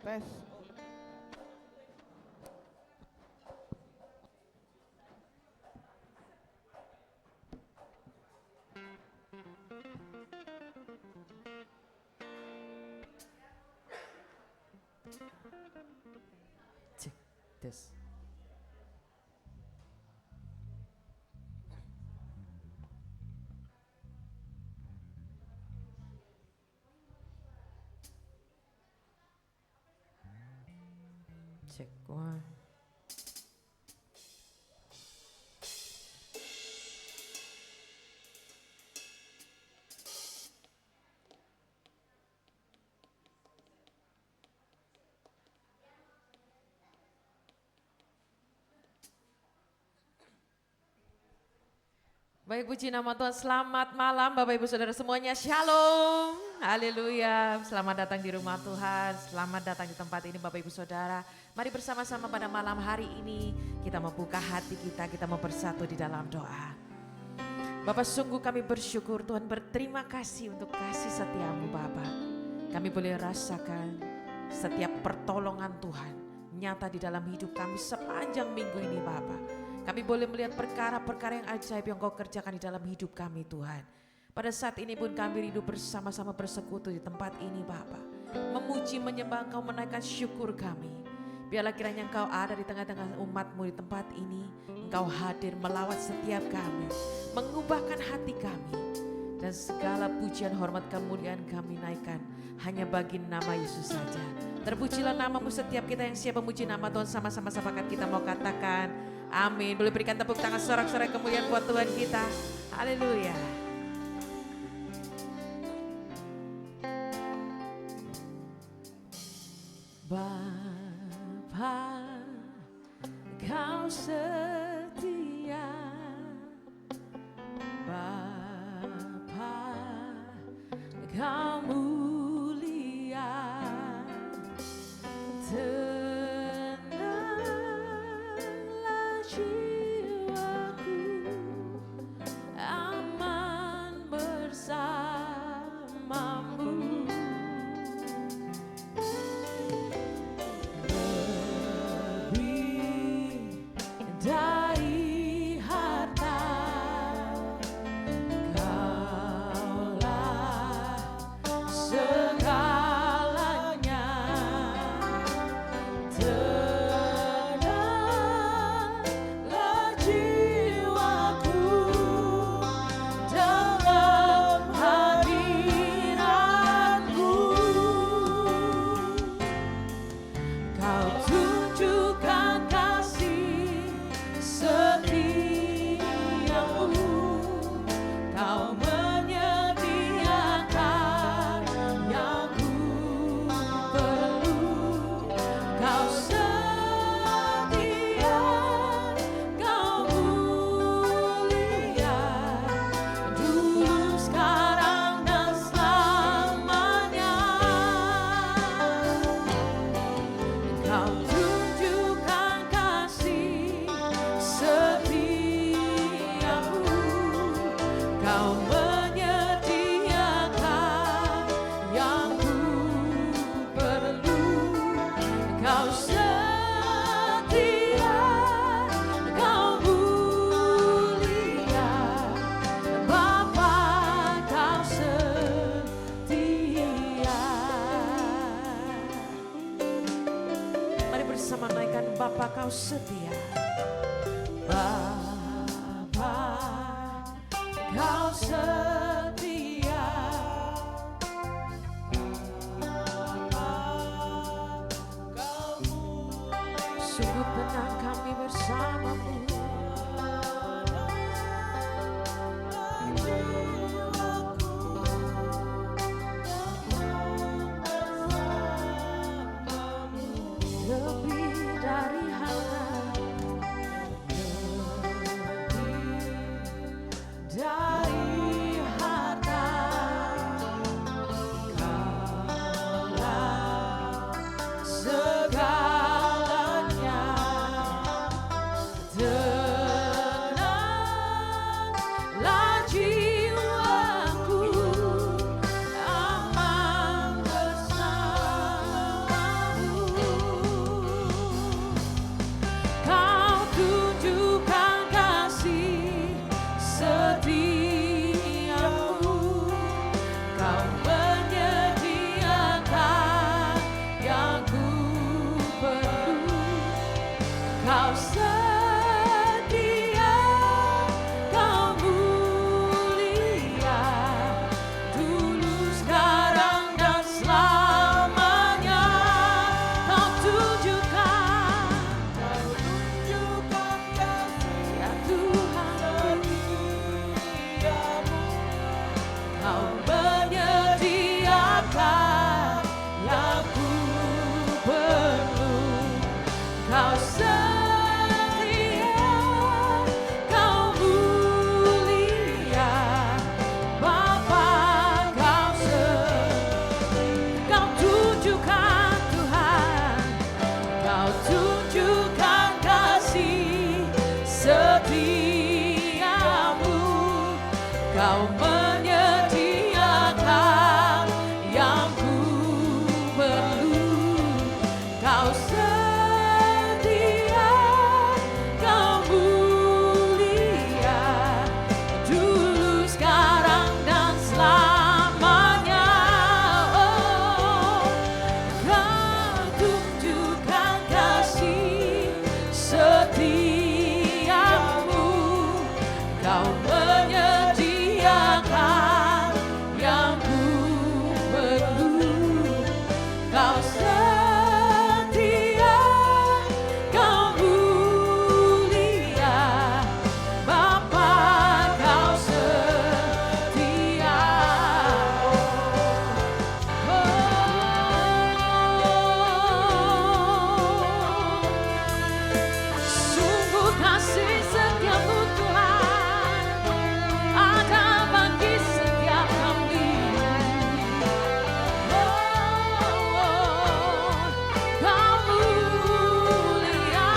tes. Cek, tes. Cek, one. Baik, puji nama Tuhan. Selamat malam Bapak Ibu Saudara semuanya. Shalom. Haleluya. Selamat datang di rumah Tuhan. Selamat datang di tempat ini Bapak Ibu Saudara. Mari bersama-sama pada malam hari ini kita membuka hati kita mau bersatu di dalam doa. Bapak, sungguh kami bersyukur Tuhan, berterima kasih untuk kasih setiamu Bapak. Kami boleh rasakan setiap pertolongan Tuhan nyata di dalam hidup kami sepanjang minggu ini Bapak. Kami boleh melihat perkara-perkara yang ajaib yang Kau kerjakan di dalam hidup kami Tuhan. Pada saat ini pun kami rindu bersama-sama bersekutu di tempat ini Bapa. Memuji, menyembah Engkau, menaikkan syukur kami. Biarlah kiranya Engkau ada di tengah-tengah umat-Mu di tempat ini. Engkau hadir melawat setiap kami. Mengubahkan hati kami. Dan segala pujian, hormat, kemuliaan kami naikkan hanya bagi nama Yesus saja. Terpujilah nama-Mu, setiap kita yang siap memuji nama Tuhan. Sama-sama sepakat kita mau katakan amin. Boleh berikan tepuk tangan sorak-sorai kemuliaan buat Tuhan kita. Haleluya. Bapa, Kau setia. Bapa, Kau mulia. Tenanglah jiwaku, aman bersamamu. Lebih dari harta, Kaulah segalanya. Tenanglah jiwaku dalam hadiratmu. Kau tunjukkan kasih setiamu. Kau menyediakan yang ku perlu. Kau setia, Kau mulia, dulu, sekarang, dan selamanya. Kau tunjukkan kasih setiamu. Kau menyediakan yang ku perlu. Kau setia, Kau mulia, Bapa, Kau setia. Mari bersama naikkan Bapa, Kau setia. Bapa, Kau setia. Sungguh tenang kami bersamamu. Lebih dari harta, lebih dari Kau menyediakan yang ku perlu. Kau setia, kau mulia, dulu, sekarang, dan selamanya. Oh, kau tunjukkan kasih setiamu. Kau menyediakan yang ku perlu. Kau setia, kau mulia, Bapa, kau setia. Sungguh kasih setiamu Tuhan ada bagi setiap kami. Kau mulia,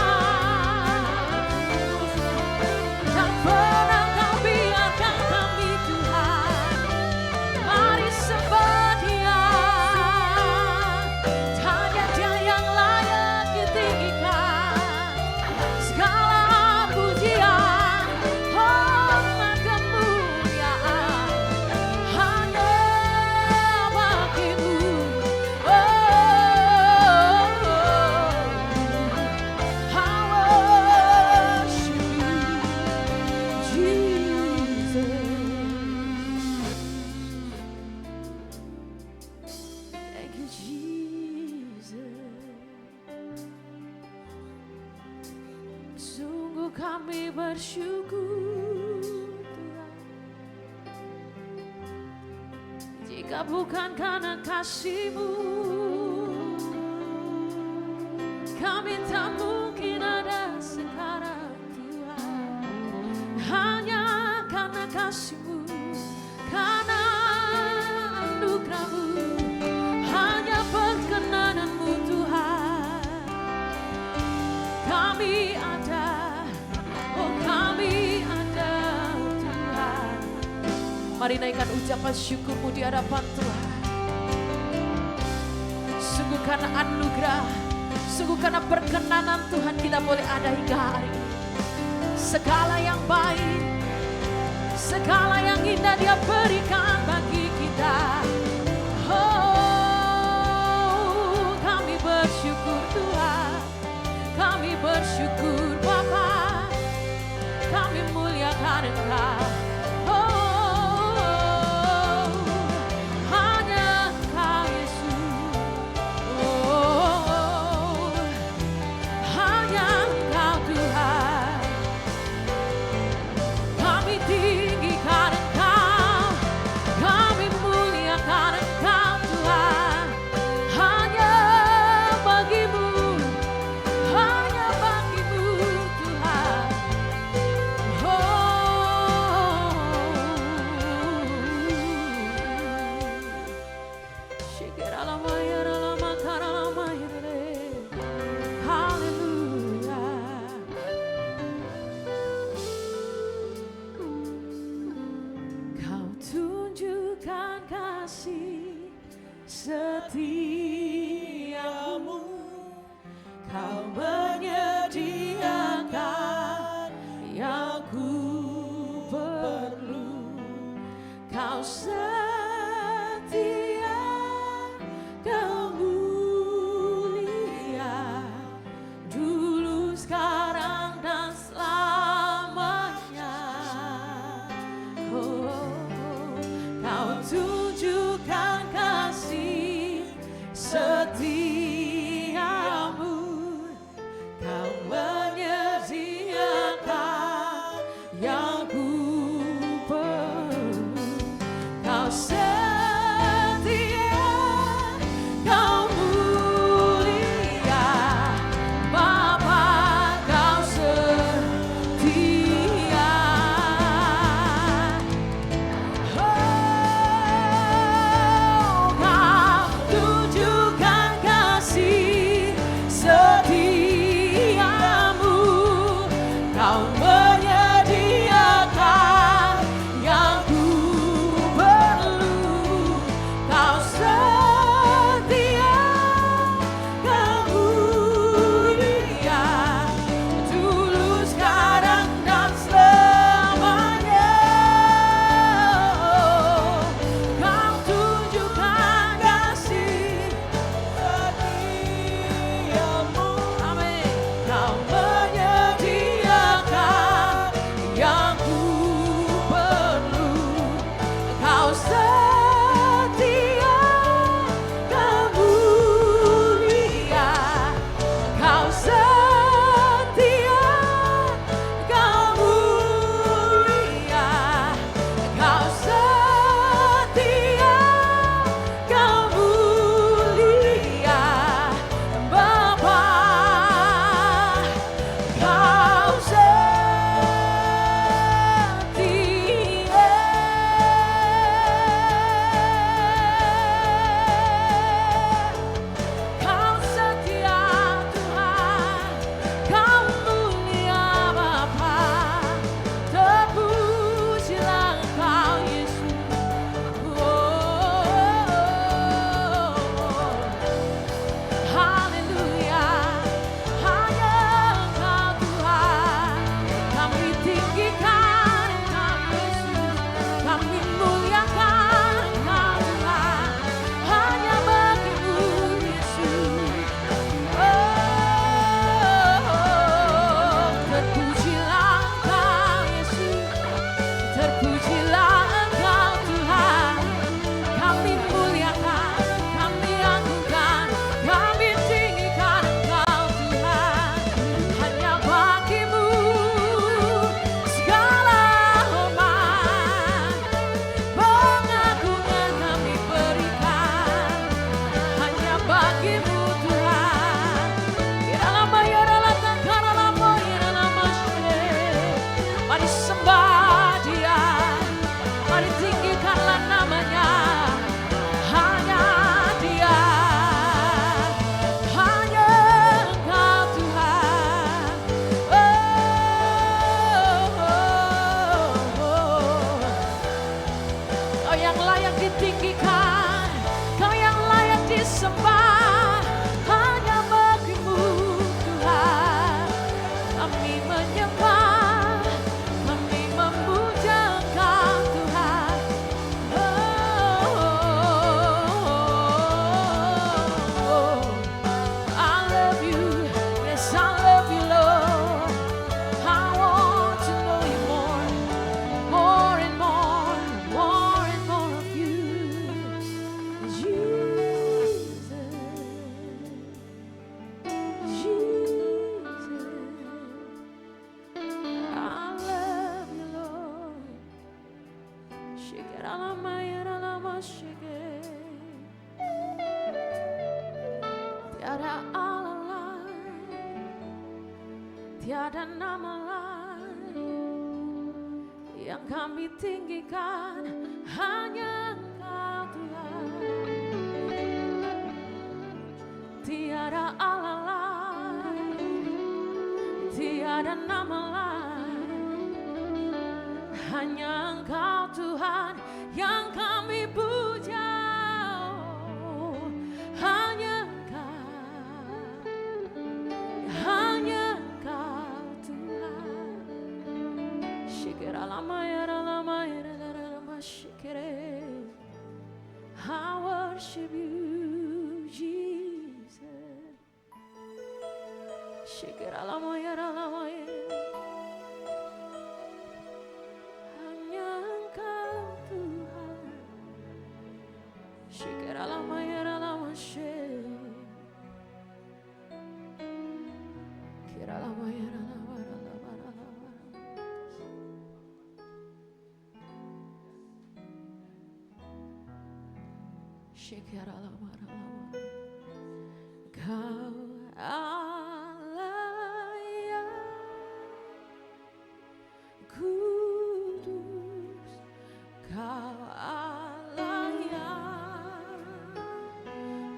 tak pernah kau biarkan kami Tuhan. Mari sembah Dia, hanya Dia yang layak ditinggikan. Segala pujian, hormat, kemuliaan hanya bagimu. Oh, I worship you, Jesus. Thank you, Jesus. Sungguh kami bersyukur Tuhan, jika bukan karena kasih-Mu, kami tak mungkin ada sekarang Tuhan. Hanya karena kasih-Mu, karena anugerah-Mu, hanya perkenanan-Mu Tuhan, kami ada. Oh, kami ada Tuhan. Mari naikkan ucapan syukur-Mu di hadapan Tuhan. Sungguh karena anugerah, sungguh karena perkenanan Tuhan kita boleh ada hingga hari ini. Segala yang baik, segala yang indah Dia berikan bagi kita. Oh, kami bersyukur Tuhan, kami bersyukur Bapa, kami muliakan Engkau. Oh, hanya Engkau Yesus. Oh, hanya Engkau Tuhan. Kami tinggikan Engkau, kami muliakan Engkau Tuhan. Hanya bagimu, hanya bagimu Tuhan. Oh, shikiralamaya ralamakaralamaya re. Haleluya. Kau tunjukkan kasih setiamu. Kau menyediakan yang ku perlu. Kau setia, kau mulia, dulu, sekarang, dan selamanya. Oh, kau tunjukkan kasih setiamu. Kau menyediakan yang ku perlu. Kau setia, kau mulia, Bapa, kau setia. Oh, kau tunjukkan kasih setiamu. Kau menyediakan yang ku yang layak ditinggikan, Kau yang layak disembah. Hanya bagimu Tuhan kami menyembah, kami memuja Engkau Tuhan. I love you, yes I love you Lord. I want to know you more and more and more of you. Jesus, Jesus, I love you Lord. Tiada Allah lain, tiada nama lain yang kami tinggikan, hanya Engkau Tuhan. Tiada Allah lain, tiada nama lain, hanya Engkau Tuhan yang kami puja. Hanya Engkau Tuhan. I worship you, Jesus. Hanya Engkau Tuhan. Kau Allah yang kudus, Kau Allah yang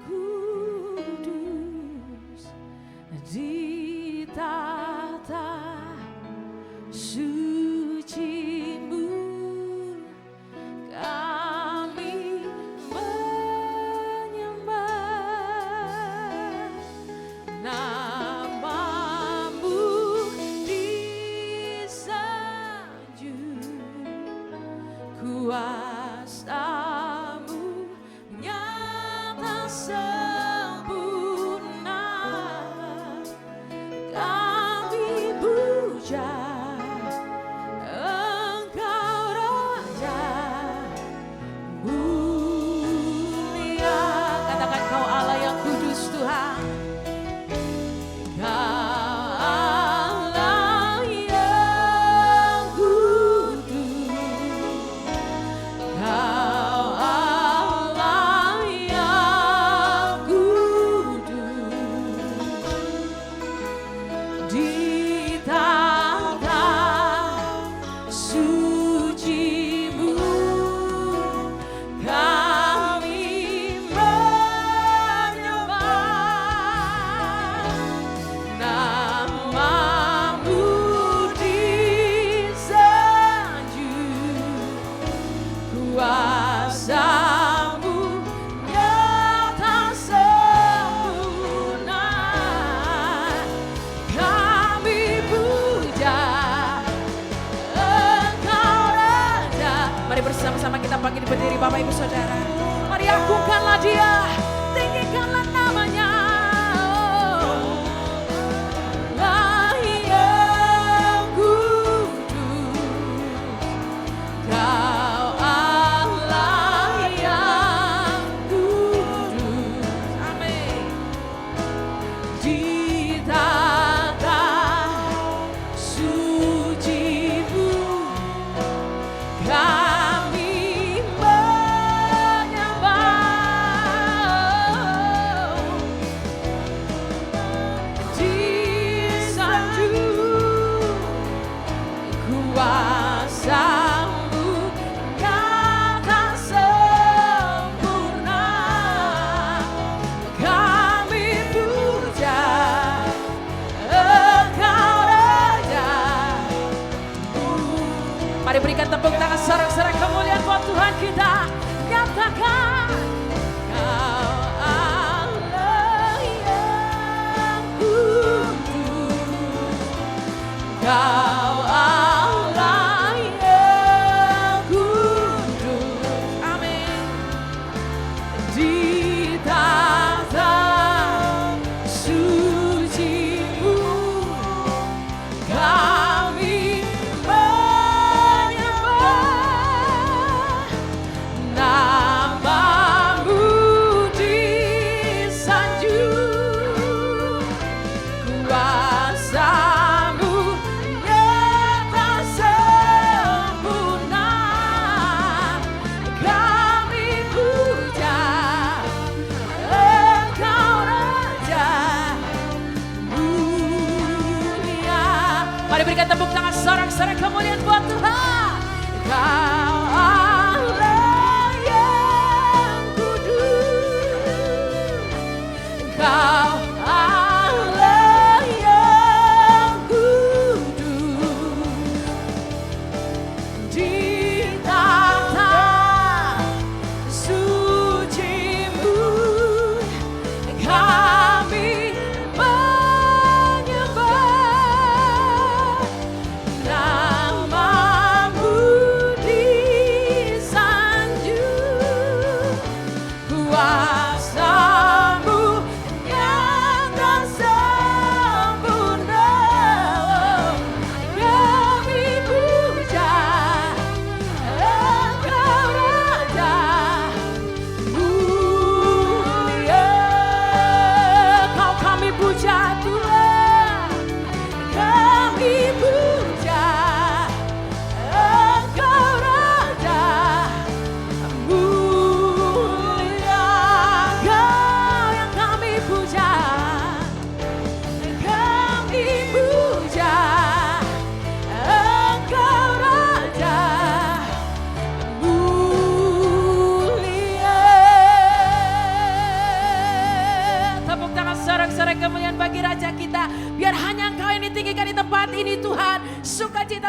kudus, di tata suci-Mu kami menyembah. Nama-Mu disanjung, kuasa-Mu nyata sempurna. Kami puja Engkau Raja mulia. Katakan Kau Allah yang kudus Tuhan. Kau Allah yang kudus, Kau Allah yang kudus, di tata suci-Mu kami menyembah. Nama-Mu disanjung, kuasa-Mu nyata sempurna. Kami puja Engkau Raja. Mari bersama-sama kita bangkit berdiri Bapak Ibu Saudara. Mari agungkanlah Dia, tinggikanlah namanya. Allah yang kudus, Kau Allah yang kudus. Amin. Di tata suci-Mu kami menyembah.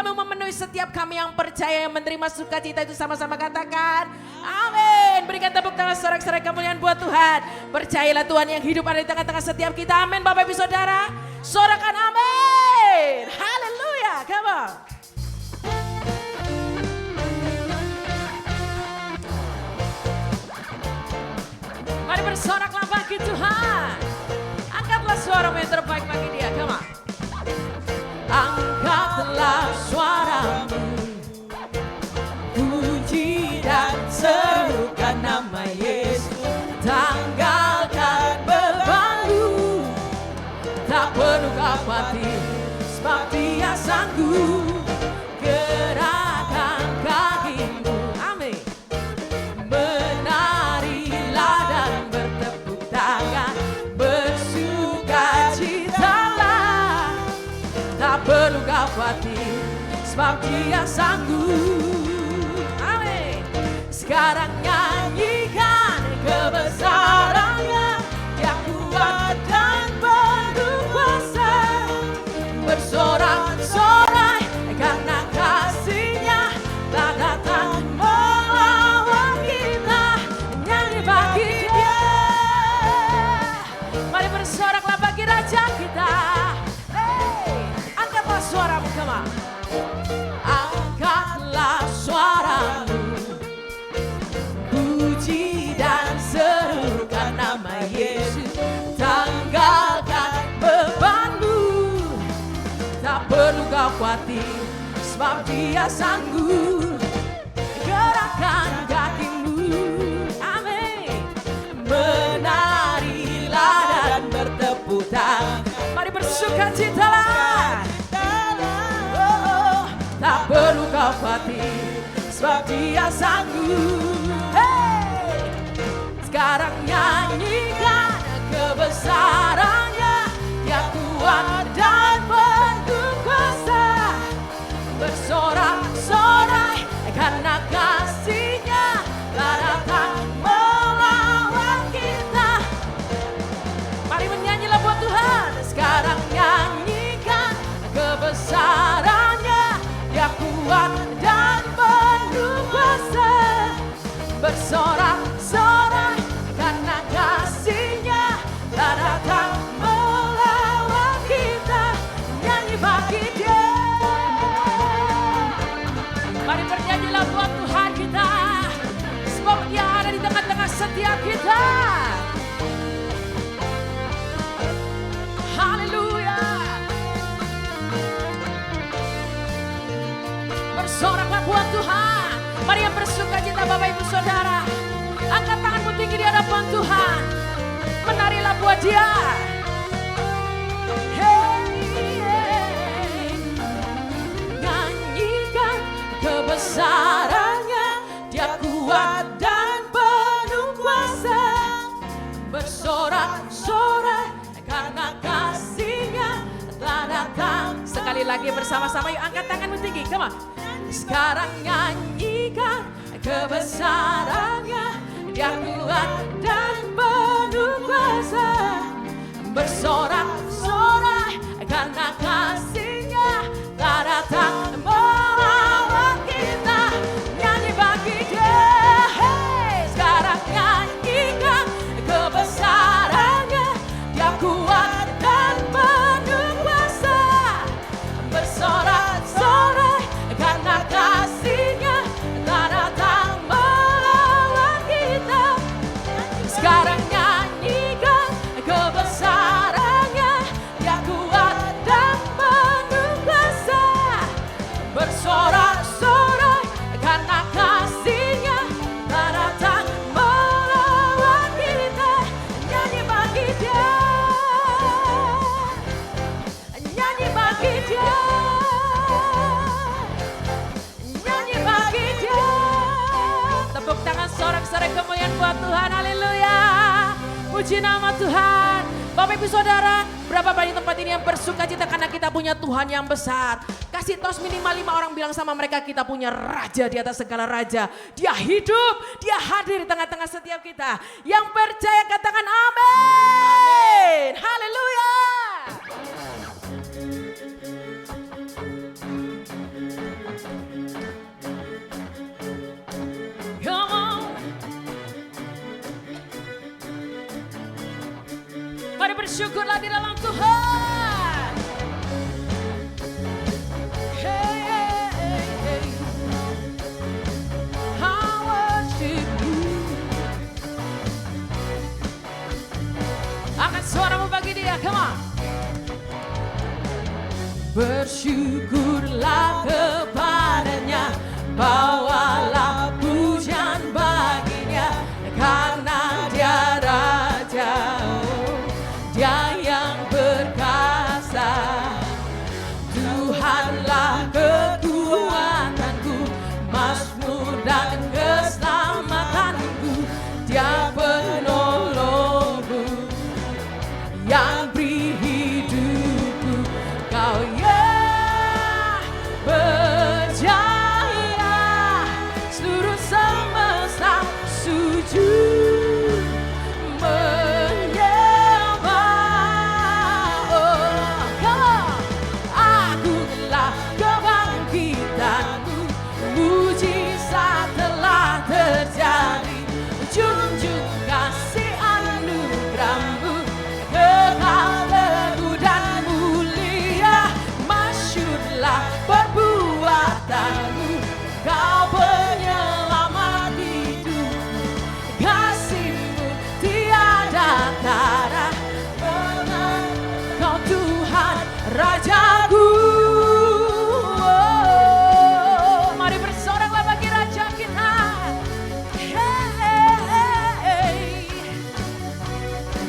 sukacitamu memenuhi setiap kami yang percaya, yang menerima sukacita itu sama-sama katakan amin. Berikan tepuk tangan sorak-sorai kemuliaan buat Tuhan. Percayalah Tuhan yang hidup ada di tengah-tengah setiap kita. Amin Bapak Ibu Saudara. Sorakan amin. Haleluya. Come on. Mari bersoraklah bagi Tuhan. Angkatlah suaramu yang terbaik bagi dia. Come on. Angkatlah suaramu, puji dan serukan nama Yesus. Tanggalkan bebanmu, tak perlu khawatir, sebab Dia sanggup. Gerakkan kakimu, amin. Menarilah dan bertepuk tangan, bersukacitalah. Tak perlu khawatir, sebab Dia sanggup. Amin. Sekarang nyanyikan kebesarannya, Dia kuat dan penuh kuasa. Bersorak-sorai karena kasih-Nya telah datang melawan kita. Nyanyi bagi Dia. Mari bersoraklah bagi Raja kita. Suaramu, come on. Angkatlah suaramu, puji dan serukan nama Yesus. Tanggalkan bebanmu, tak perlu kau khawatir, sebab Dia sanggup. Gerakkan kakimu, amin. Menarilah dan bertepuk tangan. Mari bersukacitalah. Tak perlu kau khawatir, sebab Dia sanggup. Hey! Sekarang nyanyikan kebesarannya, Dia kuat dan penuh kuasa. Bersorak-sorai karena kasih-Nya telah datang melawan kita. Mari menyanyilah buat Tuhan. Sekarang nyanyikan kebesarannya, Dia kuat dan penuh kuasa. Bersorak-sorai karena kasih-Nya telah datang melawan kita. Nyanyi bagi Dia. Mari bernyanyilah buat Tuhan kita, sebab Dia ada di tengah-tengah setiap kita. Haleluya. Bersoraklah buat Tuhan. Mari yang bersukacita Bapak Ibu Saudara, angkat tanganmu tinggi di hadapan Tuhan. Menarilah buat Dia. Hey, hey. Nyanyikan kebesarannya, Dia kuat dan penuh kuasa. Bersorak-sorai karena kasih-Nya telah datang. Sekali lagi bersama-sama yuk, angkat tanganmu tinggi, come on. Sekarang nyanyikan kebesarannya, Dia kuat dan penuh kuasa. Bersorak-sorai karena kasih-Nya telah datang melawan kita. Nyanyi bagi Dia. Hey, sekarang nyanyikan kebesarannya, Dia kuat dan penuh kuasa. Bersorak-sorai karena kasih-Nya telah datang melawan kita. Sekarang nyanyikan kebesarannya, Dia kuat dan penuh kuasa. Bersorak-sorai karena kasih-Nya telah datang melawan kita. Nyanyi bagi Dia. Nyanyi bagi Dia. Nyanyi bagi Dia. Tepuk tangan sorak-sorai kemuliaan buat Tuhan. Haleluya. Puji nama Tuhan. Bapak Ibu Saudara, berapa banyak tempat ini yang bersukacita karena kita punya Tuhan yang besar. Kasih tos minimal 5 orang, bilang sama mereka kita punya Raja di atas segala raja. Dia hidup, Dia hadir di tengah-tengah setiap kita. Yang percaya katakan amin. Haleluya. bersyukurlah di dalam Tuhan. Hey, hey, hey, hey. I worship you. Angkat suaramu bagi dia, come on. Bersyukurlah kepadanya, bawalah pujian baginya, karena dia Raja, dia yang berkuasa. Tuhanlah kekuatanku, mazmur dan keselamatanku, dia penolongku yang beri hidupku. Kau yang berjaya, seluruh semesta sujud menyembah. Oh, come on. Aku telah kebangkitanmu, mujizat telah terjadi, junjung kasih anugerahmu, kekal teguh dan mulia, masyhurlah perbuatanmu, kau penyelamat hidupku, kasihmu tiada tara, kau Tuhan Rajaku. Oh, mari bersoraklah bagi Raja kita. Hey,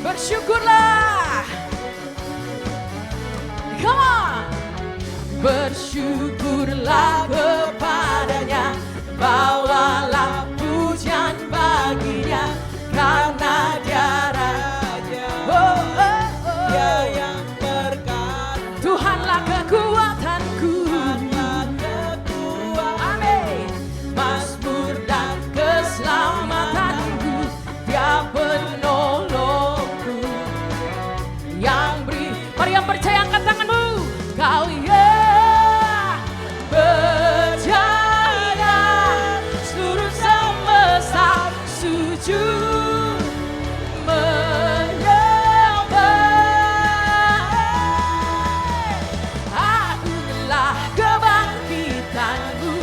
bersyukurlah. Come on. Bersyukurlah kepadanya, bawalah pujian baginya, karena dia Raja, dia yang berkat. Tuhanlah kekuatanku, amin. Mazmur dan keselamatanku, dia penolongku yang beri. Mari yang percaya angkat tanganmu. Kau yang berjaya, seluruh semesta sujud menyembah. Aku telah kebangkitanmu,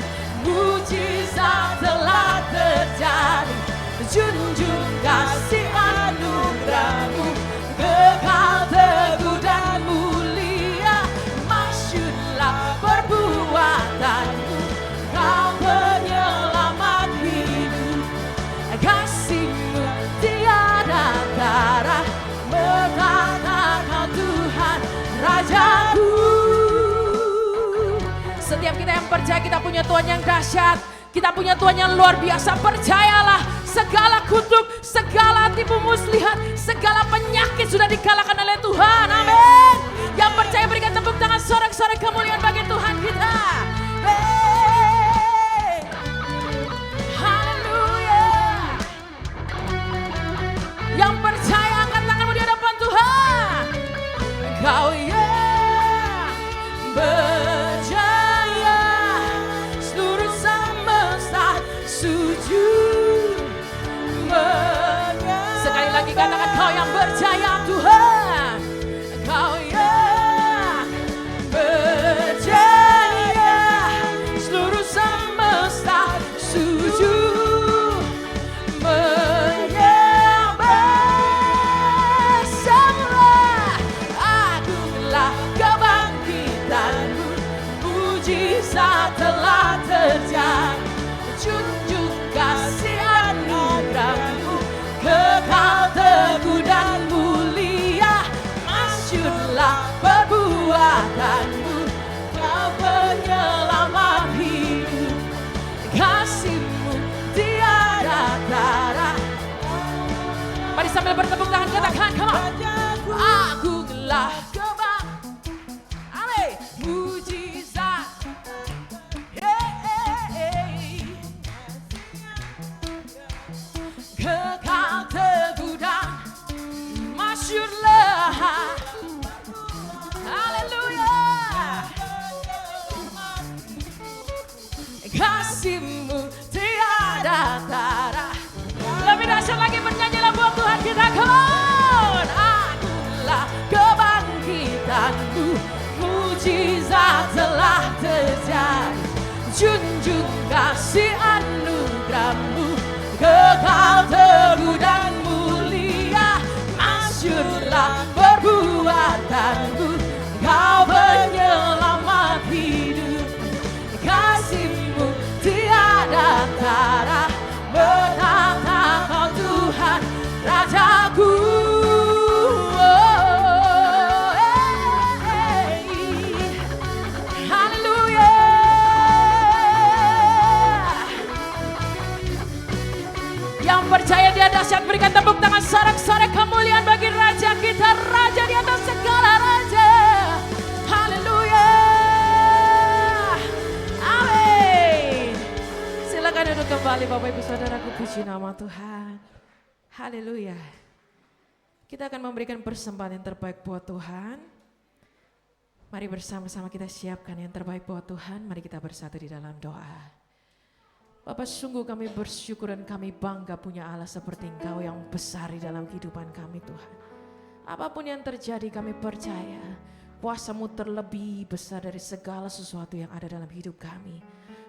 mujizat telah terjadi, junjung kasih anugerahmu, kekal teguh dan mulia, masyhurlah perbuatanmu, kau penyelamat hidup, kasihmu tiada tara, betapa kau Tuhan Rajaku. Setiap kita yang percaya kita punya Tuhan yang dahsyat, kita punya Tuhan yang luar biasa. Percayalah, segala kutuk, segala tipu muslihat, segala penyakit sudah dikalahkan oleh Tuhan. Amin. Yang percaya berikan tepuk tangan, sorak-sorai kemuliaan bagi Tuhan kita. Hey. Haleluya. Yang percaya angkat tanganmu di hadapan Tuhan. Kau yang berjaya, seluruh semesta sujud menyembah. Sekali lagi katakan, kau yang berjaya Tuhan, kau yang berjaya, seluruh semesta sujud menyembah. Semua aku telah kebangkitanmu, mujizat telah terjadi, junjung kasih anugerahmu, kekal teguh dan mulia, masyhurlah perbuatanmu, kau penyelamat hidup, kasihmu tiada tara. Mari sambil bertepuk tangan katakan, come on. Aku telah mujizat, kekal teguh dan masyhurlah, haleluya, kasihmu tiada tara. Lebih dahsyat lagi bernyanyilah buat Tuhan kita, come on. Akulah Yang percaya Dia dahsyat, berikan tepuk tangan sorak-sorai kemuliaan bagi Raja kita, Raja di atas segala raja. Haleluya. Amin. Silakan duduk kembali Bapak Ibu Saudaraku, puji nama Tuhan. Haleluya. Kita akan memberikan persembahan yang terbaik buat Tuhan. Mari bersama-sama kita siapkan yang terbaik buat Tuhan. Mari kita bersatu di dalam doa. Bapak, sungguh kami bersyukur dan kami bangga punya Allah seperti Engkau yang besar di dalam kehidupan kami Tuhan. Apapun yang terjadi kami percaya kuasa-Mu terlebih besar dari segala sesuatu yang ada dalam hidup kami.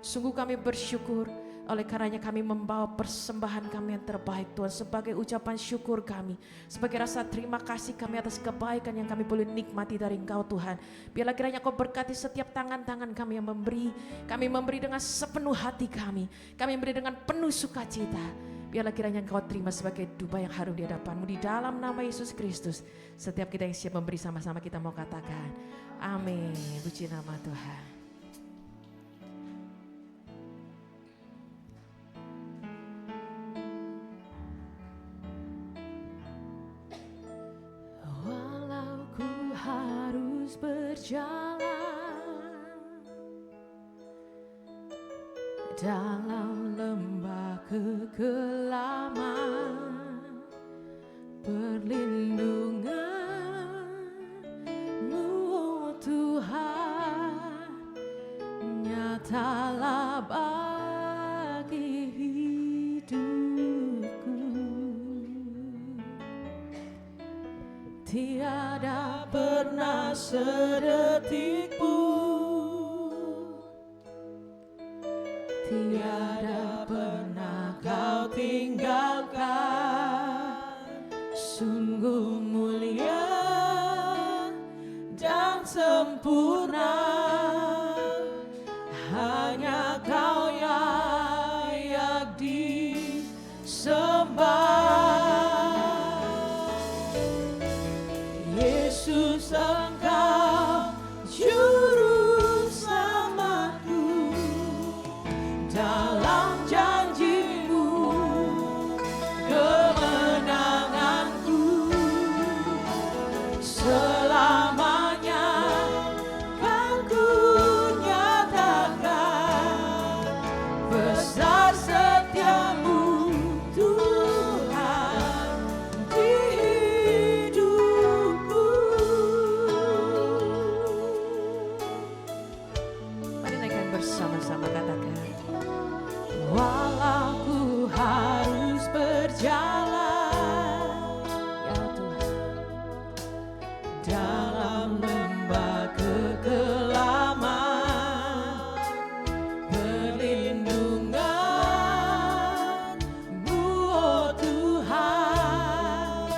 Sungguh kami bersyukur oleh karenanya kami membawa persembahan kami yang terbaik Tuhan, sebagai ucapan syukur kami, sebagai rasa terima kasih kami atas kebaikan yang kami boleh nikmati dari Engkau Tuhan. Biarlah kiranya Kau berkati setiap tangan-tangan kami yang memberi. Kami memberi dengan sepenuh hati kami memberi dengan penuh sukacita. Biarlah kiranya Engkau terima sebagai dupa yang harum di hadapan-Mu, di dalam nama Yesus Kristus. Setiap kita yang siap memberi, sama-sama kita mau katakan amin. Puji nama Tuhan. Harus berjalan dalam lembah kekelaman, perlindungan-Mu Tuhan nyatalah bagi hidupku. Tiada pernah sedetik pun, tiada pernah Kau tinggalkan. Sungguh mulia dan sempurna, hanya Kau yang layak disembah. Yesus, Engkau juru selamatku, dalam janji-Mu kemenanganku. Selamanya kan ku nyatakan besar setia-Mu Tuhan di hidupku. Mari naikkan bersama-sama, katakan walau ku harus berjalan, ya Tuhan, dalam lembah kekelaman, perlindungan-Mu oh Tuhan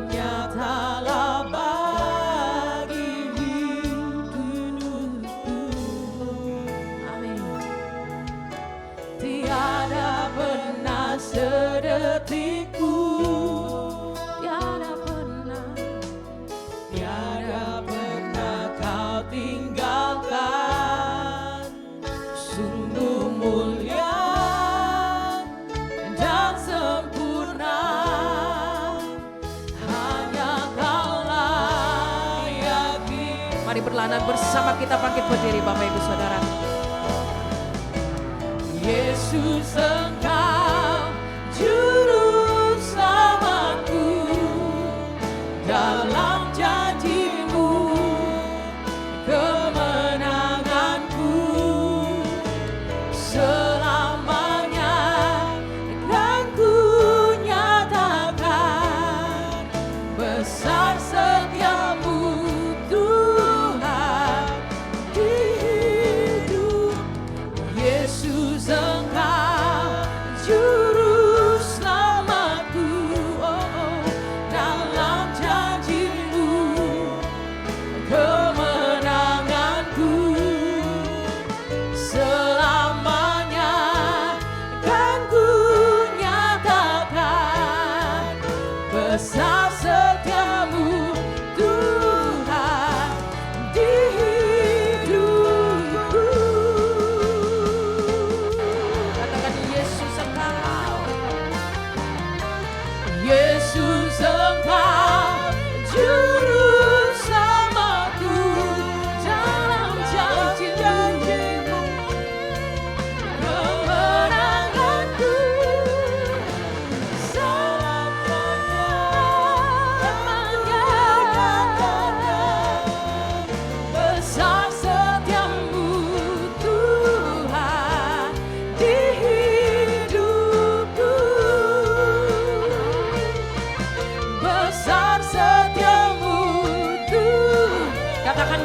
nyatalah bagi hidupku. Amin. Tiada pernah sedetik pun, tiada pernah Kau tinggalkan. Sungguh mulia dan sempurna, hanya Kau layak di. Mari berlanan bersama kita bangkit berdiri Bapak Ibu Saudara. Yesus, Engkau juru selamatku, dalam janji-Mu kemenanganku. Selamanya kan ku nyatakan besar setia-Mu Tuhan di hidup. Yesus, Engkau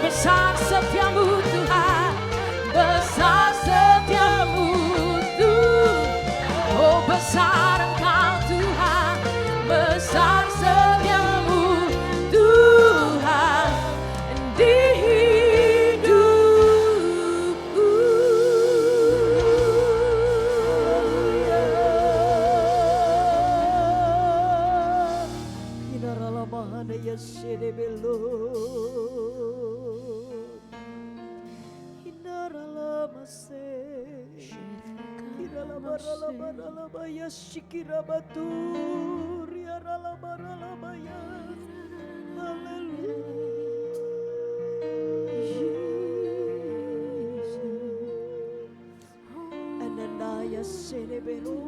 besar setiamu Tuhan, besar setiamu Tuhan. Oh besar Engkau Tuhan, besar setiamu Tuhan di hidupku. Inaralamahana yasedebelo. Inaralamase. Kiralabaralabaralabaya shikirabatur. Yaralabaralabaya. Hallelujah. Ananaya sedebelo.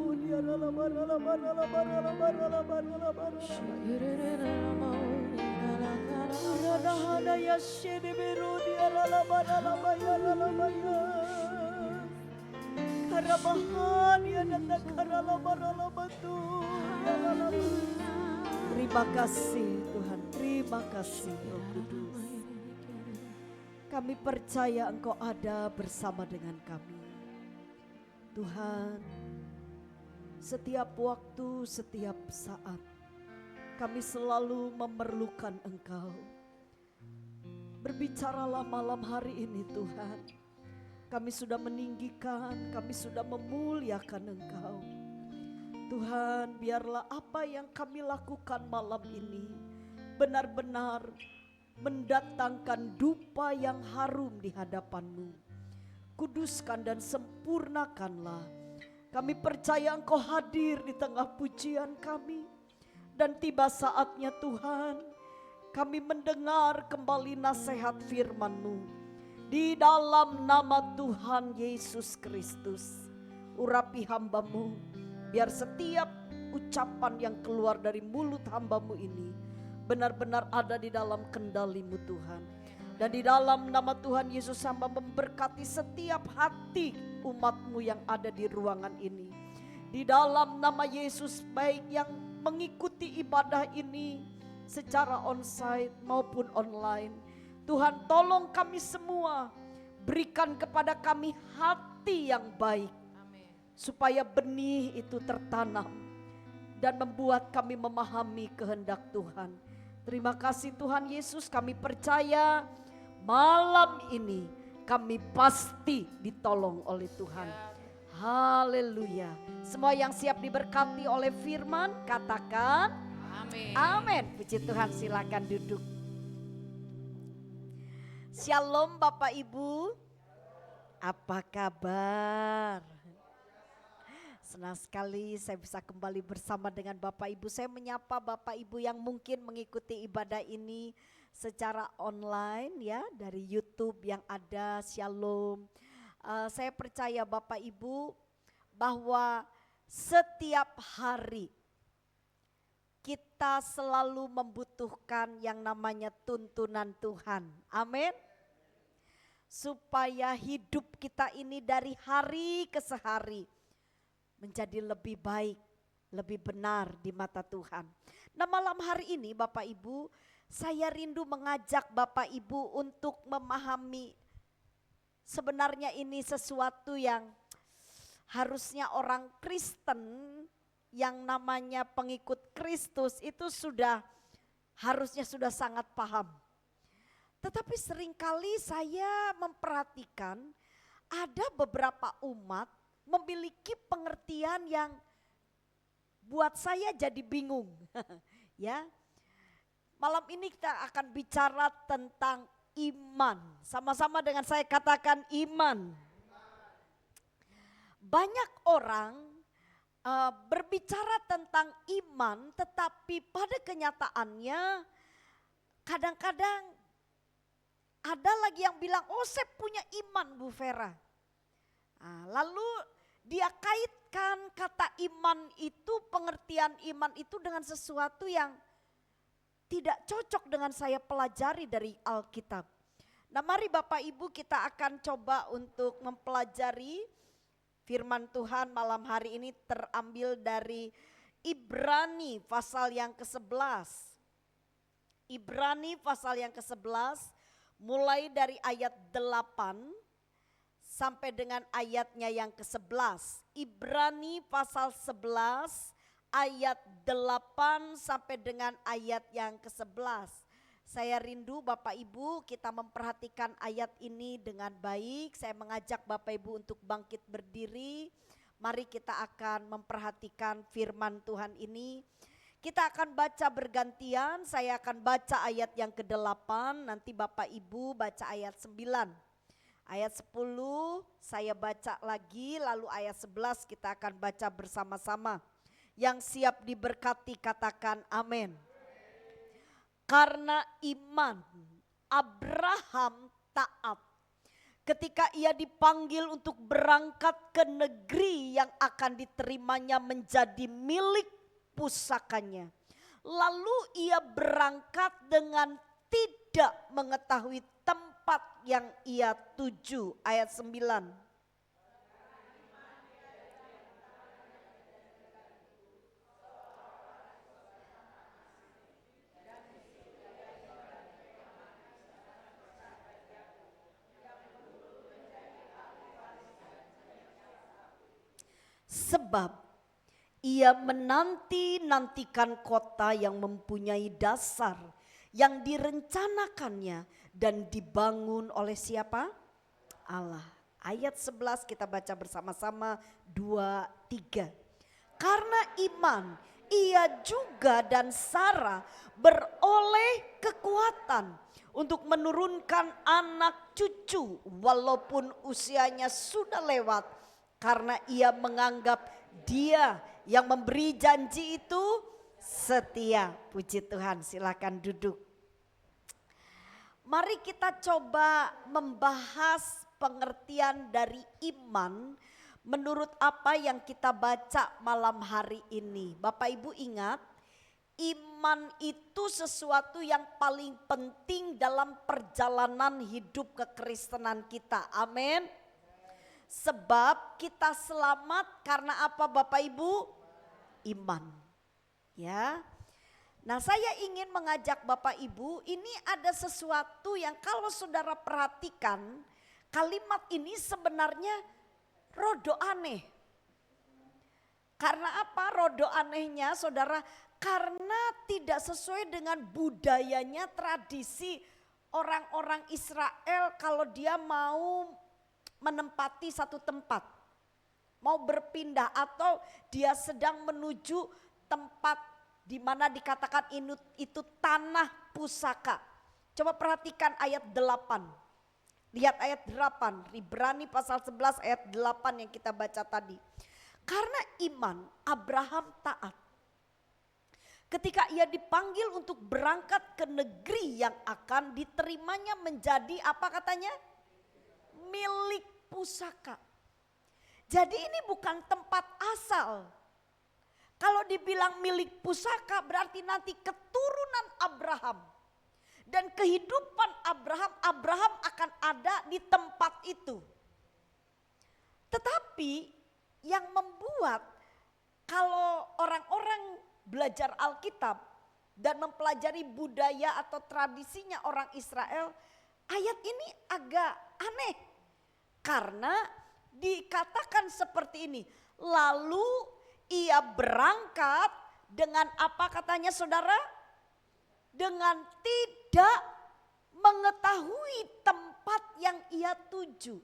Terima kasih Tuhan, terima kasih Roh Kudus. Kami percaya Engkau ada bersama dengan kami. Tuhan, setiap waktu, setiap saat, kami selalu memerlukan Engkau. Berbicaralah malam hari ini Tuhan. Kami sudah meninggikan, kami sudah memuliakan Engkau. Tuhan, biarlah apa yang kami lakukan malam ini benar-benar mendatangkan dupa yang harum di hadapan-Mu. Kuduskan dan sempurnakanlah. Kami percaya Engkau hadir di tengah pujian kami. Dan tiba saatnya Tuhan, kami mendengar kembali nasihat firman-Mu. Di dalam nama Tuhan Yesus Kristus, urapi hamba-Mu, biar setiap ucapan yang keluar dari mulut hamba-Mu ini benar-benar ada di dalam kendali-Mu Tuhan. Dan di dalam nama Tuhan Yesus hamba memberkati setiap hati umat-Mu yang ada di ruangan ini. Di dalam nama Yesus, baik yang mengikuti ibadah ini secara onsite maupun online, Tuhan tolong kami semua, berikan kepada kami hati yang baik. Amin. Supaya benih itu tertanam dan membuat kami memahami kehendak Tuhan. Terima kasih Tuhan Yesus, kami percaya malam ini kami pasti ditolong oleh Tuhan. Haleluya. Semua yang siap diberkati oleh firman katakan Amin. amin. Puji Tuhan, silakan duduk. Shalom Bapak Ibu, apa kabar? Senang sekali saya bisa kembali bersama dengan Bapak Ibu. Saya menyapa Bapak Ibu yang mungkin mengikuti ibadah ini secara online ya, dari YouTube yang ada. Shalom. Saya percaya Bapak Ibu bahwa setiap hari kita selalu membutuhkan yang namanya tuntunan Tuhan. Amin. Supaya hidup kita ini dari hari ke hari menjadi lebih baik, lebih benar di mata Tuhan. Nah, malam hari ini Bapak Ibu, saya rindu mengajak Bapak Ibu untuk memahami sebenarnya ini sesuatu yang harusnya orang Kristen yang namanya pengikut Kristus itu harusnya sudah sangat paham. Tetapi seringkali saya memperhatikan ada beberapa umat memiliki pengertian yang buat saya jadi bingung. Ya. Malam ini kita akan bicara tentang iman. Sama-sama dengan saya katakan iman. Banyak orang berbicara tentang iman, tetapi pada kenyataannya kadang-kadang ada lagi yang bilang, oh saya punya iman Bu Vera. Lalu dia kaitkan kata iman itu, pengertian iman itu dengan sesuatu yang tidak cocok dengan saya pelajari dari Alkitab. Nah, mari Bapak Ibu kita akan coba untuk mempelajari firman Tuhan malam hari ini terambil dari Ibrani pasal yang ke-11. Ibrani pasal yang ke-11, mulai dari ayat 8 sampai dengan ayatnya yang ke-11. Ibrani pasal 11 ayat 8 sampai dengan ayat yang ke-11. Saya rindu Bapak Ibu kita memperhatikan ayat ini dengan baik. Saya mengajak Bapak Ibu untuk bangkit berdiri. Mari kita akan memperhatikan firman Tuhan ini. Kita akan baca bergantian, saya akan baca ayat yang ke-8, nanti Bapak Ibu baca ayat 9. Ayat 10 saya baca lagi, lalu ayat 11 kita akan baca bersama-sama. Yang siap diberkati katakan amin. Karena iman Abraham taat ketika ia dipanggil untuk berangkat ke negeri yang akan diterimanya menjadi milik pusakanya. Lalu ia berangkat dengan tidak mengetahui tempat yang ia tuju. Ayat 9. Sebab ia menanti-nantikan kota yang mempunyai dasar yang direncanakannya dan dibangun oleh siapa? Allah. Ayat 11 kita baca bersama-sama 2, 3. Karena iman ia juga dan Sarah beroleh kekuatan untuk menurunkan anak cucu walaupun usianya sudah lewat, karena ia menganggap Dia yang memberi janji itu setia. Puji Tuhan, silakan duduk. Mari kita coba membahas pengertian dari iman menurut apa yang kita baca malam hari ini. Bapak Ibu ingat, iman itu sesuatu yang paling penting dalam perjalanan hidup kekristenan kita. Amin. Sebab kita selamat karena apa Bapak Ibu? Iman. Ya. Nah, saya ingin mengajak Bapak Ibu, ini ada sesuatu yang kalau saudara perhatikan, kalimat ini sebenarnya rodo aneh. Karena apa rodo anehnya saudara? Karena tidak sesuai dengan budayanya, tradisi orang-orang Israel kalau dia mau menempati satu tempat, mau berpindah atau dia sedang menuju tempat di mana dikatakan itu tanah pusaka. Coba perhatikan ayat 8. Lihat ayat 8, Ibrani pasal 11 ayat 8 yang kita baca tadi. Karena iman Abraham taat ketika ia dipanggil untuk berangkat ke negeri yang akan diterimanya menjadi apa katanya? Milik pusaka. Jadi ini bukan tempat asal. Kalau dibilang milik pusaka berarti nanti keturunan Abraham dan kehidupan Abraham akan ada di tempat itu. Tetapi yang membuat kalau orang-orang belajar Alkitab dan mempelajari budaya atau tradisinya orang Israel, ayat ini agak aneh. Karena dikatakan seperti ini, lalu ia berangkat dengan apa katanya saudara? Dengan tidak mengetahui tempat yang ia tuju.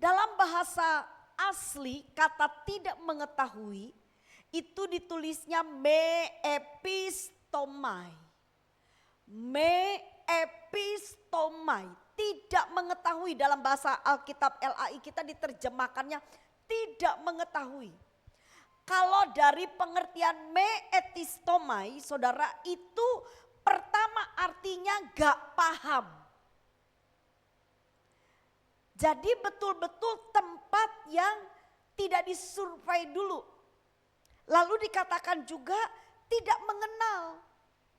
Dalam bahasa asli kata tidak mengetahui itu ditulisnya me epistomai. Me epistomai. Tidak mengetahui, dalam bahasa Alkitab LAI kita diterjemahkannya tidak mengetahui. Kalau dari pengertian me epistomai saudara itu pertama artinya gak paham. Jadi betul-betul tempat yang tidak disurvei dulu. Lalu dikatakan juga tidak mengenal.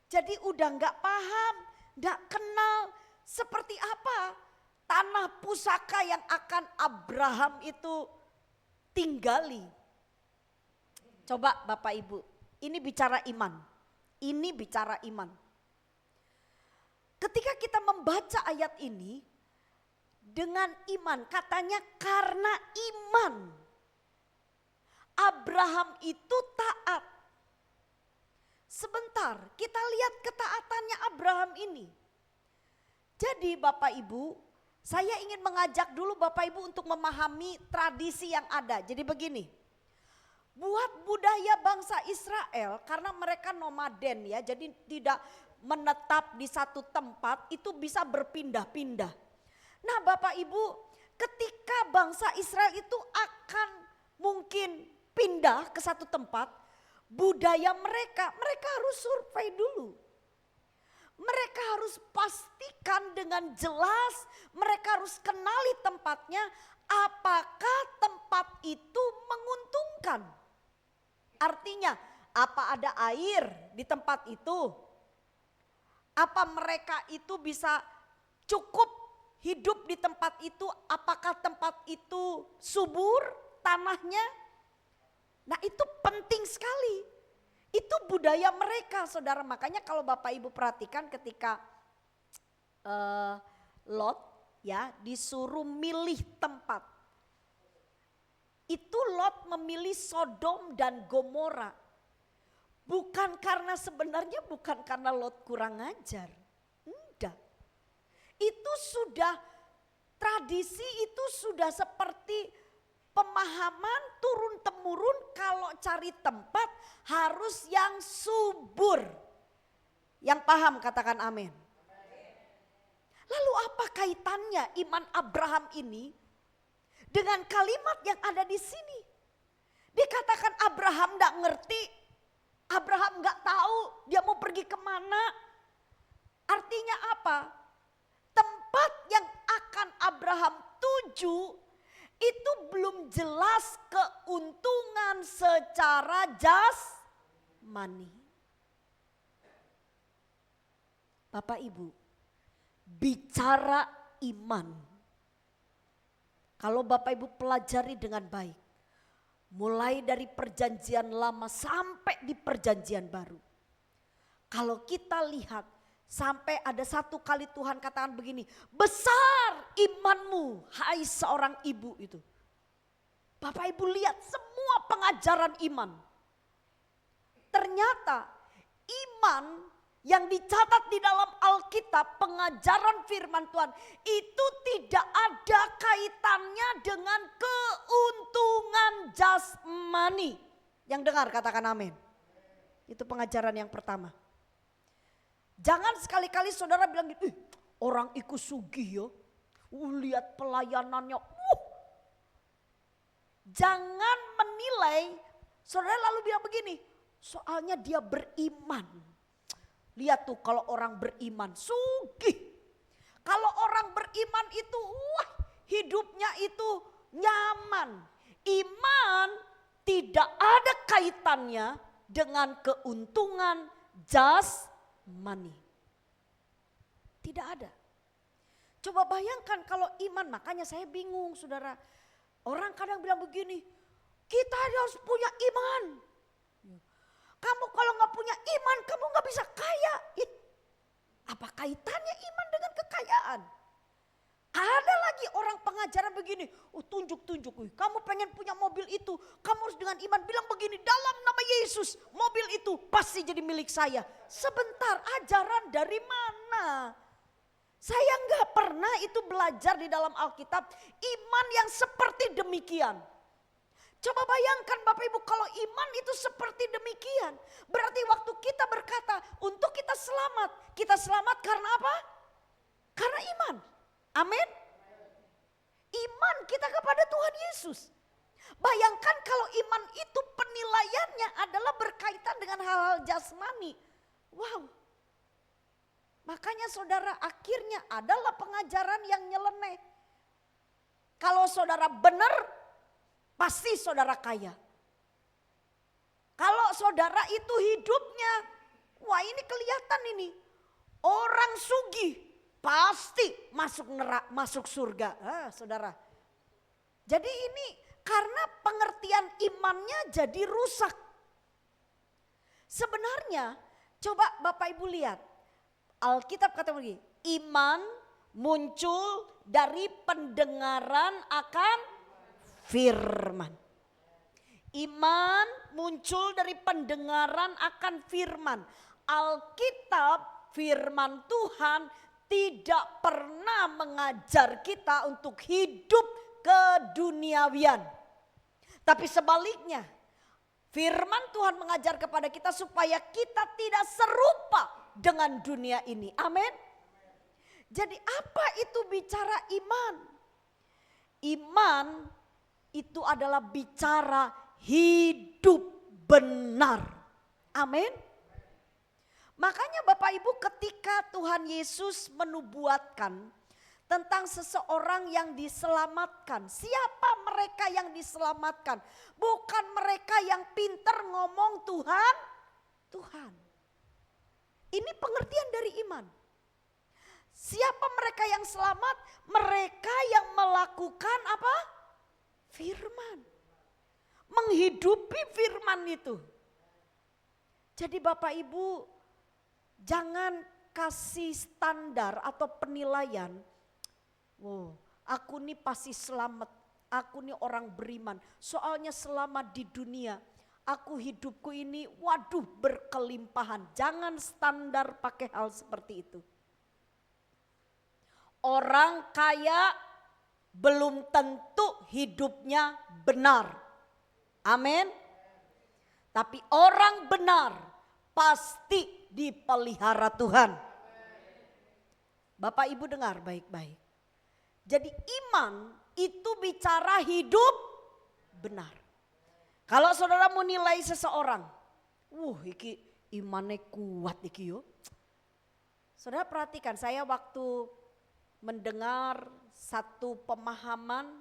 Jadi udah gak paham, gak kenal. Seperti apa tanah pusaka yang akan Abraham itu tinggali. Coba Bapak Ibu, ini bicara iman. Ini bicara iman. Ketika kita membaca ayat ini dengan iman, katanya karena iman Abraham itu taat. Sebentar, kita lihat ketaatannya Abraham ini. Jadi Bapak Ibu, saya ingin mengajak dulu Bapak Ibu untuk memahami tradisi yang ada. Jadi begini, buat budaya bangsa Israel, karena mereka nomaden ya, jadi tidak menetap di satu tempat, itu bisa berpindah-pindah. Nah Bapak Ibu, ketika bangsa Israel itu akan mungkin pindah ke satu tempat, budaya mereka harus survei dulu. Mereka harus pastikan dengan jelas, mereka harus kenali tempatnya, apakah tempat itu menguntungkan. Artinya, apa ada air di tempat itu? Apa mereka itu bisa cukup hidup di tempat itu? Apakah tempat itu subur tanahnya? Nah itu penting sekali. Itu budaya mereka saudara. Makanya kalau Bapak Ibu perhatikan ketika Lot ya disuruh milih tempat. Itu Lot memilih Sodom dan Gomora. Bukan karena sebenarnya bukan karena Lot kurang ajar. Enggak. Itu sudah tradisi, itu sudah seperti pemahaman turun-temurun kalau cari tempat harus yang subur. Yang paham katakan amin. Lalu apa kaitannya iman Abraham ini dengan kalimat yang ada di sini? Dikatakan Abraham gak ngerti, Abraham gak tahu dia mau pergi kemana. Artinya apa? Tempat yang akan Abraham tuju itu belum jelas keuntungan secara jasmani. Bapak Ibu, bicara iman. Kalau Bapak Ibu pelajari dengan baik, mulai dari perjanjian lama sampai di perjanjian baru. Kalau kita lihat sampai ada satu kali Tuhan katakan begini, besar imanmu hai seorang ibu itu. Bapak Ibu lihat semua pengajaran iman. Ternyata iman yang dicatat di dalam Alkitab, pengajaran firman Tuhan itu tidak ada kaitannya dengan keuntungan jasmani. Yang dengar katakan amin. Itu pengajaran yang pertama. Jangan sekali-kali saudara bilang gitu, orang ikut sugih ya, lihat pelayanannya. Jangan menilai, saudara lalu bilang begini, soalnya dia beriman. Lihat tuh kalau orang beriman, sugih. Kalau orang beriman itu, hidupnya itu nyaman. Iman tidak ada kaitannya dengan keuntungan jasmani. Tidak ada. Coba bayangkan kalau iman, makanya saya bingung saudara. Orang kadang bilang begini, kita harus punya iman. Kamu kalau gak punya iman, kamu gak bisa kaya. Apa kaitannya iman dengan kekayaan? Ada lagi orang pengajaran begini, tunjuk-tunjuk, kamu pengen punya mobil itu, kamu harus dengan iman bilang begini, dalam nama Yesus mobil itu pasti jadi milik saya. Sebentar, ajaran dari mana? Saya gak pernah itu belajar di dalam Alkitab, iman yang seperti demikian. Coba bayangkan Bapak Ibu kalau iman itu seperti demikian. Berarti waktu kita berkata untuk kita selamat karena apa? Karena iman. Amin. Iman kita kepada Tuhan Yesus. Bayangkan kalau iman itu penilaiannya adalah berkaitan dengan hal-hal jasmani. Wow. Makanya saudara akhirnya adalah pengajaran yang nyeleneh. Kalau saudara benar, pasti saudara kaya. Kalau saudara itu hidupnya, wah ini kelihatan ini. Orang sugih pasti masuk surga. Saudara. Jadi ini karena pengertian imannya jadi rusak. Sebenarnya coba Bapak Ibu lihat. Alkitab kata begini, Iman muncul dari pendengaran akan firman. Iman muncul dari pendengaran akan firman. Alkitab, firman Tuhan tidak pernah mengajar kita untuk hidup keduniawian. Tapi sebaliknya, firman Tuhan mengajar kepada kita supaya kita tidak serupa dengan dunia ini. Amin. Jadi apa itu bicara iman? Iman itu adalah bicara hidup benar. Amin. Makanya Bapak Ibu, ketika Tuhan Yesus menubuatkan tentang seseorang yang diselamatkan. Siapa mereka yang diselamatkan? Bukan mereka yang pintar ngomong Tuhan, Tuhan. Ini pengertian dari iman. Siapa mereka yang selamat? Mereka yang melakukan apa? Firman. Menghidupi firman itu. Jadi Bapak Ibu, jangan kasih standar atau penilaian. Wow, aku nih pasti selamat. Aku nih orang beriman. Soalnya selama di dunia, aku hidupku ini waduh berkelimpahan. Jangan standar pakai hal seperti itu. Orang kaya belum tentu hidupnya benar. Amin. Tapi orang benar pasti dipelihara Tuhan. Bapak Ibu dengar baik-baik. Jadi iman itu bicara hidup benar. Kalau saudara mau nilai seseorang, iki imannya kuat iki yo. Saudara perhatikan, saya waktu mendengar satu pemahaman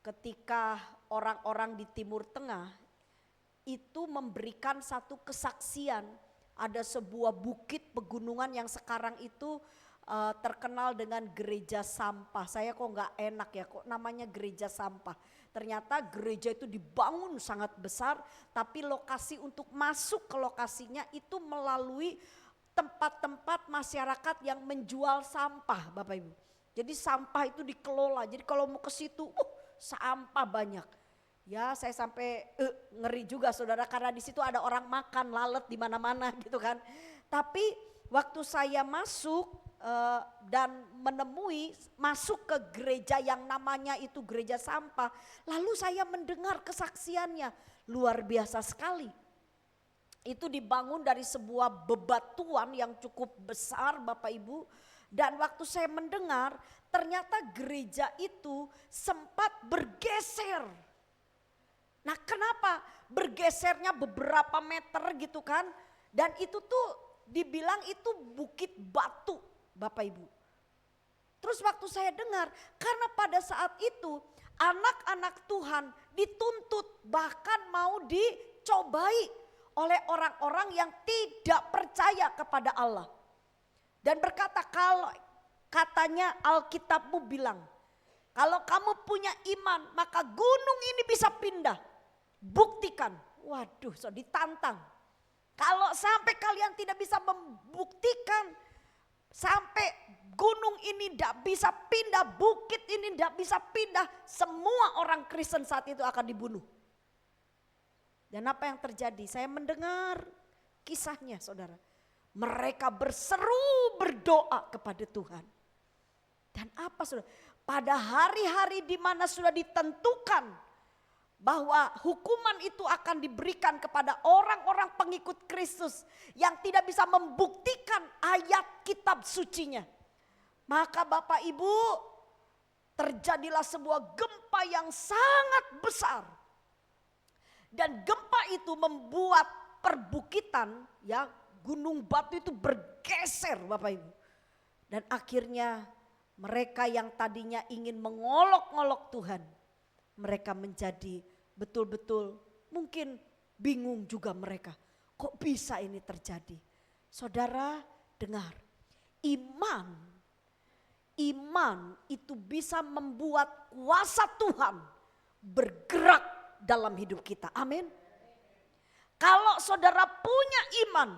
ketika orang-orang di Timur Tengah itu memberikan satu kesaksian. Ada sebuah bukit pegunungan yang sekarang itu terkenal dengan gereja sampah. Saya kok nggak enak ya, kok namanya gereja sampah. Ternyata gereja itu dibangun sangat besar, tapi lokasi untuk masuk ke lokasinya itu melalui tempat-tempat masyarakat yang menjual sampah, Bapak Ibu. Jadi sampah itu dikelola. Jadi kalau mau ke situ, sampah banyak. Ya, saya sampai ngeri juga saudara, karena di situ ada orang makan lalat di mana-mana gitu kan. Tapi waktu saya masuk dan menemui masuk ke gereja yang namanya itu gereja sampah, lalu saya mendengar kesaksiannya, luar biasa sekali. Itu dibangun dari sebuah bebatuan yang cukup besar Bapak Ibu. Dan waktu saya mendengar, ternyata gereja itu sempat bergeser. Nah, kenapa? Bergesernya beberapa meter gitu kan. Dan itu tuh dibilang itu bukit batu Bapak Ibu. Terus waktu saya dengar, karena pada saat itu anak-anak Tuhan dituntut bahkan mau dicobai oleh orang-orang yang tidak percaya kepada Allah. Dan berkata, kalau katanya Alkitabmu bilang, kalau kamu punya iman maka gunung ini bisa pindah. Buktikan. Waduh, so ditantang. Kalau sampai kalian tidak bisa membuktikan, sampai gunung ini tidak bisa pindah, bukit ini tidak bisa pindah, semua orang Kristen saat itu akan dibunuh. Dan apa yang terjadi? Saya mendengar kisahnya saudara. Mereka berseru berdoa kepada Tuhan. Dan apa saudara? Pada hari-hari di mana sudah ditentukan bahwa hukuman itu akan diberikan kepada orang-orang pengikut Kristus yang tidak bisa membuktikan ayat kitab sucinya. Maka Bapak Ibu, terjadilah sebuah gempa yang sangat besar. Dan gempa itu membuat perbukitan, ya, gunung batu itu bergeser Bapak Ibu. Dan akhirnya mereka yang tadinya ingin mengolok-olok Tuhan, mereka menjadi betul-betul mungkin bingung juga mereka. Kok bisa ini terjadi? Saudara dengar, iman itu bisa membuat kuasa Tuhan bergerak dalam hidup kita. Amin. Kalau saudara punya iman,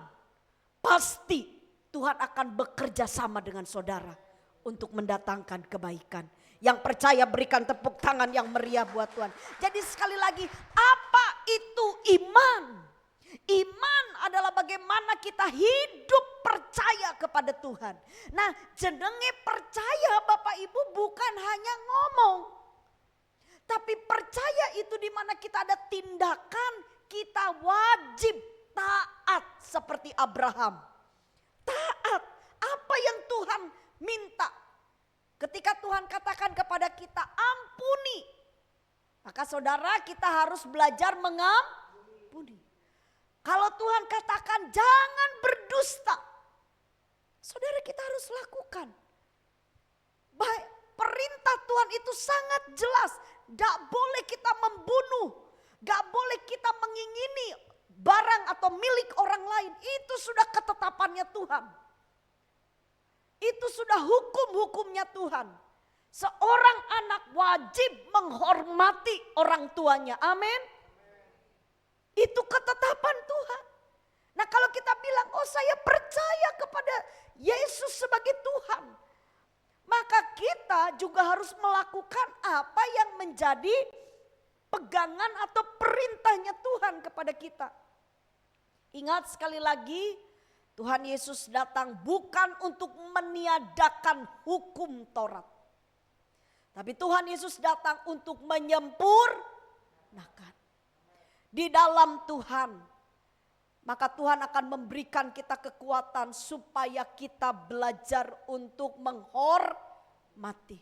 pasti Tuhan akan bekerja sama dengan saudara untuk mendatangkan kebaikan. Yang percaya berikan tepuk tangan yang meriah buat Tuhan. Jadi sekali lagi, apa itu iman? Iman adalah bagaimana kita hidup percaya kepada Tuhan. Nah, jenenge percaya Bapak Ibu bukan hanya ngomong. Tapi percaya itu di mana kita ada tindakan, kita wajib taat seperti Abraham. Taat apa yang Tuhan minta. Ketika Tuhan katakan kepada kita ampuni, maka saudara kita harus belajar mengampuni. Kalau Tuhan katakan jangan berdusta, saudara kita harus lakukan. Baik, perintah Tuhan itu sangat jelas. Gak boleh kita membunuh, gak boleh kita mengingini barang atau milik orang lain. Itu sudah ketetapannya Tuhan. Itu sudah hukum-hukumnya Tuhan. Seorang anak wajib menghormati orang tuanya. Amin. Itu ketetapan Tuhan. Nah kalau kita bilang, oh saya percaya kepada Yesus sebagai Tuhan. Maka kita juga harus melakukan apa yang menjadi pegangan atau perintahnya Tuhan kepada kita. Ingat sekali lagi, Tuhan Yesus datang bukan untuk meniadakan hukum Taurat. Tapi Tuhan Yesus datang untuk menyempurnakan. Di dalam Tuhan, maka Tuhan akan memberikan kita kekuatan supaya kita belajar untuk menghormati.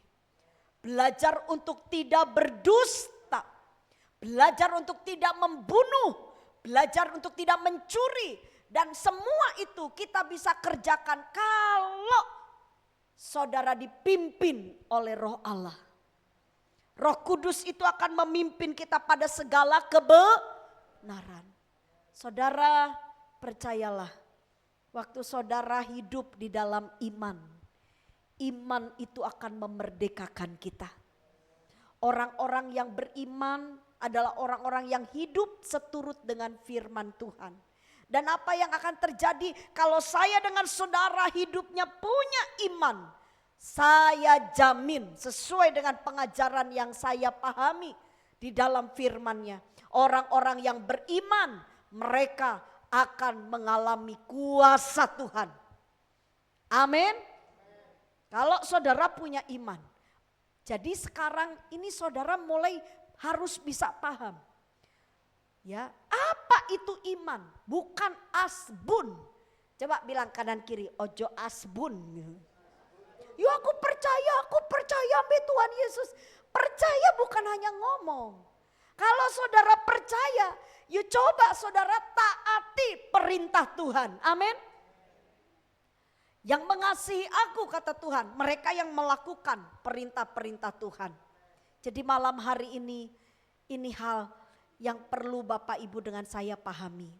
Belajar untuk tidak berdusta. Belajar untuk tidak membunuh. Belajar untuk tidak mencuri. Dan semua itu kita bisa kerjakan kalau saudara dipimpin oleh Roh Allah. Roh Kudus itu akan memimpin kita pada segala kebenaran. Saudara percayalah, waktu saudara hidup di dalam iman, iman itu akan memerdekakan kita. Orang-orang yang beriman adalah orang-orang yang hidup seturut dengan firman Tuhan. Dan apa yang akan terjadi kalau saya dengan saudara hidupnya punya iman, saya jamin sesuai dengan pengajaran yang saya pahami di dalam firman-Nya. Orang-orang yang beriman, mereka akan mengalami kuasa Tuhan. Amin. Kalau saudara punya iman. Jadi sekarang ini saudara mulai harus bisa paham. Ya, apa itu iman? Bukan asbun. Coba bilang kanan kiri, ojo asbun. Ya aku percaya sama Tuhan Yesus. Percaya bukan hanya ngomong. Kalau saudara percaya, yuk coba saudara taati perintah Tuhan. Amin. Yang mengasihi aku kata Tuhan, mereka yang melakukan perintah-perintah Tuhan. Jadi malam hari ini hal yang perlu Bapak Ibu dengan saya pahami.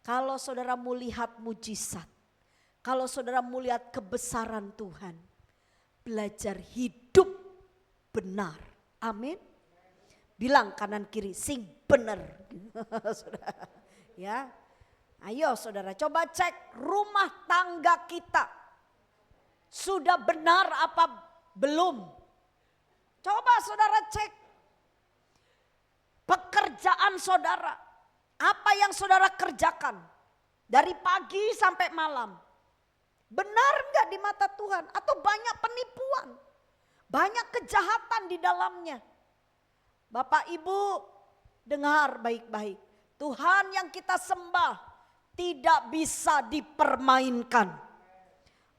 Kalau saudara melihat mujizat, kalau saudara melihat kebesaran Tuhan, belajar hidup benar. Amin. Bilang kanan kiri, sing benar. Ya, ayo saudara coba cek rumah tangga kita. Sudah benar apa belum? Coba saudara cek. Pekerjaan saudara, apa yang saudara kerjakan dari pagi sampai malam, benar enggak di mata Tuhan? Atau banyak penipuan, banyak kejahatan di dalamnya? Bapak Ibu dengar baik-baik, Tuhan yang kita sembah tidak bisa dipermainkan.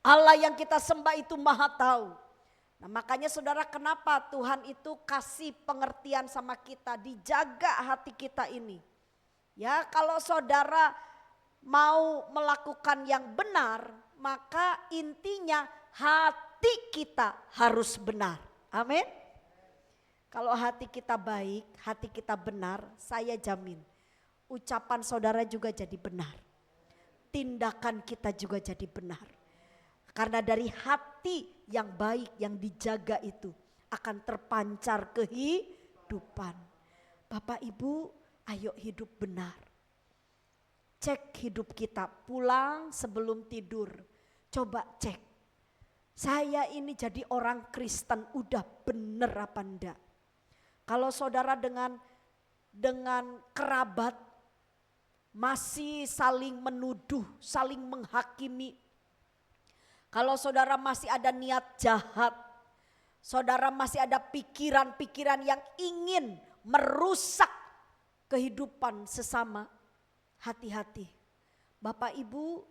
Allah yang kita sembah itu maha tahu. Nah makanya saudara kenapa Tuhan itu kasih pengertian sama kita, dijaga hati kita ini. Ya kalau saudara mau melakukan yang benar, maka intinya hati kita harus benar. Amin. Kalau hati kita baik, hati kita benar, saya jamin ucapan saudara juga jadi benar. Tindakan kita juga jadi benar. Karena dari hati yang baik, yang dijaga itu akan terpancar kehidupan. Bapak Ibu, ayo hidup benar. Cek hidup kita, pulang sebelum tidur. Coba cek, saya ini jadi orang Kristen udah bener apa enggak? Kalau saudara dengan kerabat masih saling menuduh, saling menghakimi. Kalau saudara masih ada niat jahat, saudara masih ada pikiran-pikiran yang ingin merusak kehidupan sesama, hati-hati. Bapak Ibu,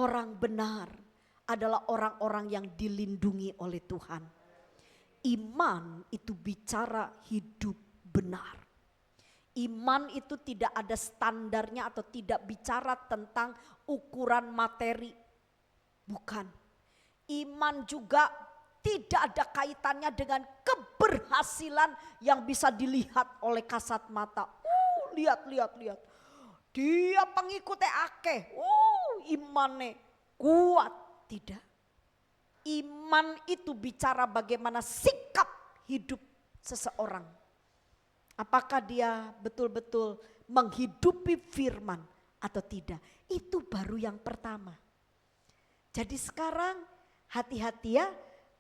orang benar adalah orang-orang yang dilindungi oleh Tuhan. Iman itu bicara hidup benar. Iman itu tidak ada standarnya atau tidak bicara tentang ukuran materi. Bukan. Iman juga tidak ada kaitannya dengan keberhasilan yang bisa dilihat oleh kasat mata. Lihat. Dia pengikutnya akeh. Imannya kuat. Tidak. Iman itu bicara bagaimana sikap hidup seseorang. Apakah dia betul-betul menghidupi firman atau tidak. Itu baru yang pertama. Jadi sekarang hati-hati ya.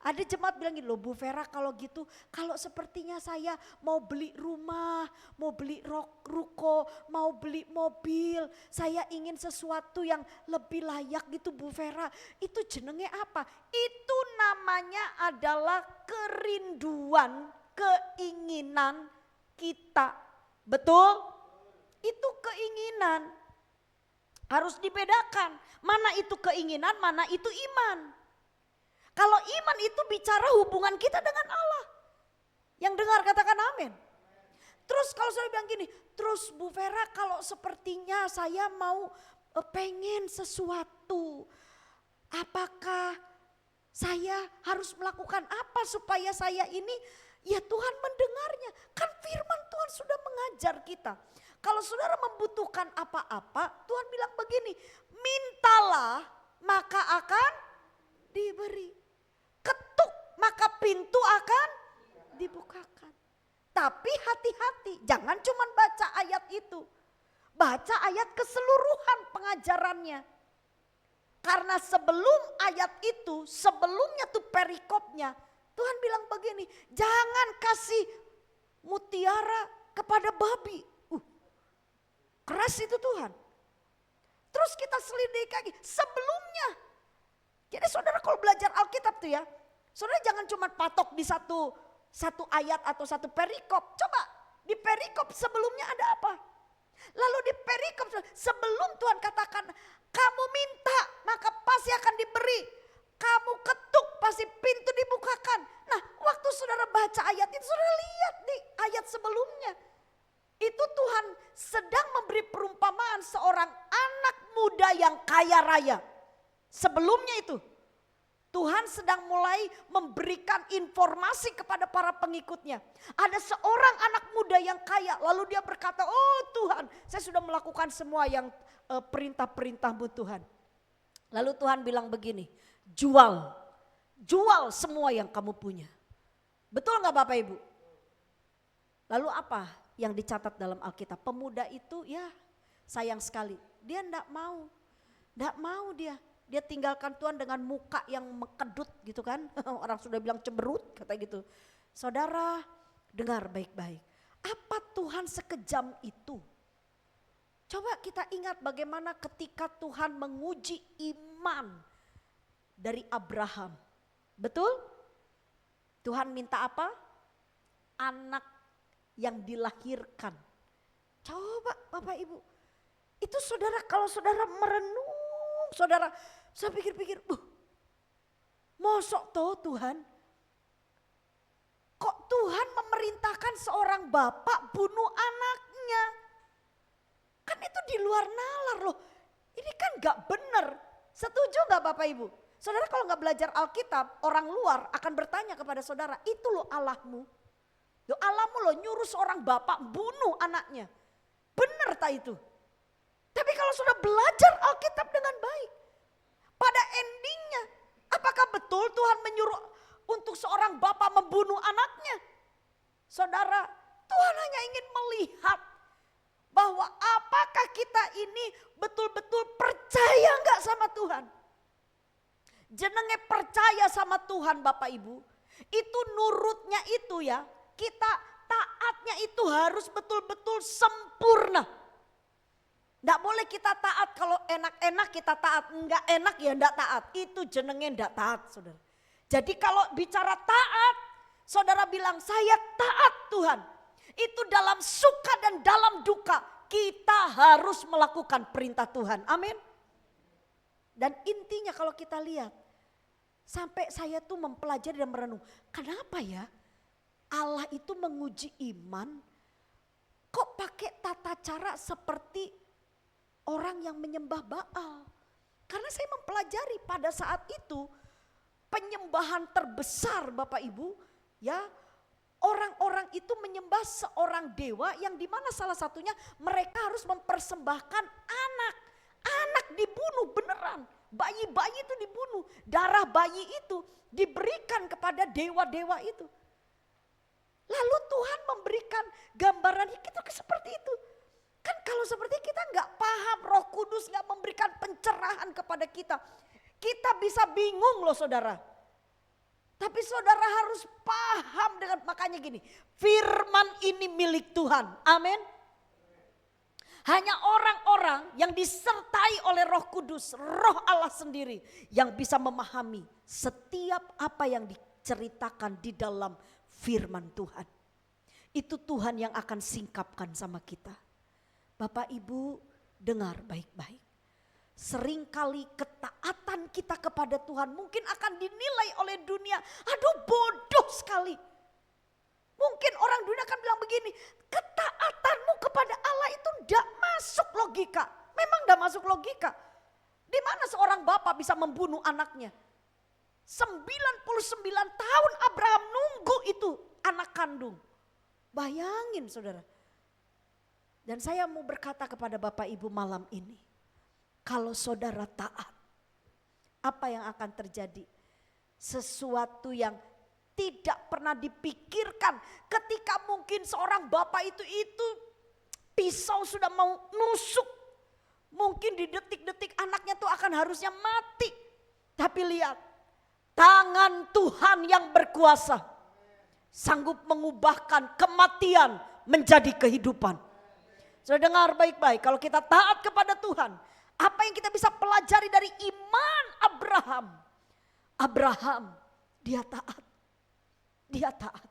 Ada jemaat bilang gini, loh Bu Vera kalau gitu, kalau sepertinya saya mau beli rumah, mau beli ruko, mau beli mobil, saya ingin sesuatu yang lebih layak gitu Bu Vera. Itu jenenge apa? Itu namanya adalah kerinduan, keinginan kita. Betul? Itu keinginan. Harus dibedakan, mana itu keinginan, mana itu iman. Kalau iman itu bicara hubungan kita dengan Allah. Yang dengar katakan amin. Terus kalau saya bilang gini, terus Bu Vera kalau sepertinya saya mau pengen sesuatu. Apakah saya harus melakukan apa supaya saya ini, ya Tuhan mendengarnya. Kan firman Tuhan sudah mengajar kita. Kalau saudara membutuhkan apa-apa, Tuhan bilang begini, mintalah maka akan diberi. Ketuk maka pintu akan dibukakan. Tapi hati-hati, jangan cuma baca ayat itu. Baca ayat keseluruhan pengajarannya. Karena sebelum ayat itu, sebelumnya tuh perikopnya, Tuhan bilang begini, jangan kasih mutiara kepada babi. Keras itu Tuhan. Terus kita selidiki lagi, sebelumnya. Jadi saudara kalau belajar Alkitab tuh ya, saudara jangan cuma patok di satu ayat atau satu perikop. Coba di perikop sebelumnya ada apa? Lalu di perikop sebelum Tuhan katakan, kamu minta maka pasti akan diberi. Kamu ketuk pasti pintu dibukakan. Nah waktu saudara baca ayat itu, saudara lihat di ayat sebelumnya. Itu Tuhan sedang memberi perumpamaan seorang anak muda yang kaya raya. Sebelumnya itu Tuhan sedang mulai memberikan informasi kepada para pengikutnya. Ada seorang anak muda yang kaya, lalu dia berkata, oh Tuhan saya sudah melakukan semua yang perintah-perintah-Mu Tuhan. Lalu Tuhan bilang begini, jual semua yang kamu punya. Betul gak Bapak Ibu? Lalu apa yang dicatat dalam Alkitab? Pemuda itu ya sayang sekali, dia enggak mau dia. Dia tinggalkan Tuhan dengan muka yang mekedut gitu kan. Orang sudah bilang cemberut kata gitu. Saudara dengar baik-baik. Apa Tuhan sekejam itu? Coba kita ingat bagaimana ketika Tuhan menguji iman dari Abraham. Betul? Tuhan minta apa? Anak yang dilahirkan. Coba Bapak Ibu. Itu saudara kalau saudara merenung. Saudara, saya pikir-pikir, mosok toh Tuhan? Kok Tuhan memerintahkan seorang bapak bunuh anaknya? Kan itu di luar nalar loh. Ini kan gak bener. Setuju gak Bapak Ibu? Saudara kalau gak belajar Alkitab, orang luar akan bertanya kepada saudara, itu loh Allahmu. Loh Allahmu loh nyuruh seorang bapak bunuh anaknya. Bener tak itu? Tapi kalau sudah belajar Alkitab dengan baik, pada endingnya, apakah betul Tuhan menyuruh untuk seorang bapak membunuh anaknya? Saudara, Tuhan hanya ingin melihat bahwa apakah kita ini betul-betul percaya enggak sama Tuhan. Jenenge percaya sama Tuhan Bapak Ibu, itu nurutnya itu ya, kita taatnya itu harus betul-betul sempurna. Enggak boleh kita taat kalau enak-enak kita taat, enggak enak ya enggak taat. Itu jenenge enggak taat saudara. Jadi kalau bicara taat, saudara bilang saya taat Tuhan. Itu dalam suka dan dalam duka kita harus melakukan perintah Tuhan. Amin. Dan intinya kalau kita lihat, sampai saya tuh mempelajari dan merenung, kenapa ya Allah itu menguji iman kok pakai tata cara seperti orang yang menyembah Baal. Karena saya mempelajari pada saat itu penyembahan terbesar Bapak Ibu, ya, orang-orang itu menyembah seorang dewa yang dimana salah satunya mereka harus mempersembahkan anak. Anak dibunuh beneran, bayi-bayi itu dibunuh, darah bayi itu diberikan kepada dewa-dewa itu. Lalu Tuhan memberikan gambaran kita seperti itu. Kan kalau seperti kita nggak paham, Roh Kudus nggak memberikan pencerahan kepada kita. Kita bisa bingung loh saudara. Tapi saudara harus paham dengan, makanya gini, firman ini milik Tuhan, amin. Hanya orang-orang yang disertai oleh Roh Kudus, Roh Allah sendiri yang bisa memahami setiap apa yang diceritakan di dalam firman Tuhan. Itu Tuhan yang akan singkapkan sama kita. Bapak Ibu dengar baik-baik. Seringkali ketaatan kita kepada Tuhan mungkin akan dinilai oleh dunia, aduh bodoh sekali. Mungkin orang dunia akan bilang begini, ketaatanmu kepada Allah itu tidak masuk logika. Memang tidak masuk logika. Di mana seorang bapak bisa membunuh anaknya? 99 tahun Abraham nunggu itu anak kandung. Bayangin saudara. Dan saya mau berkata kepada Bapak Ibu malam ini, kalau saudara taat, apa yang akan terjadi? Sesuatu yang tidak pernah dipikirkan ketika mungkin seorang bapak itu pisau sudah mau nusuk. Mungkin di detik-detik anaknya tuh akan harusnya mati. Tapi lihat, tangan Tuhan yang berkuasa sanggup mengubahkan kematian menjadi kehidupan. Sudah dengar baik-baik, kalau kita taat kepada Tuhan, apa yang kita bisa pelajari dari iman Abraham? Abraham, dia taat. Dia taat.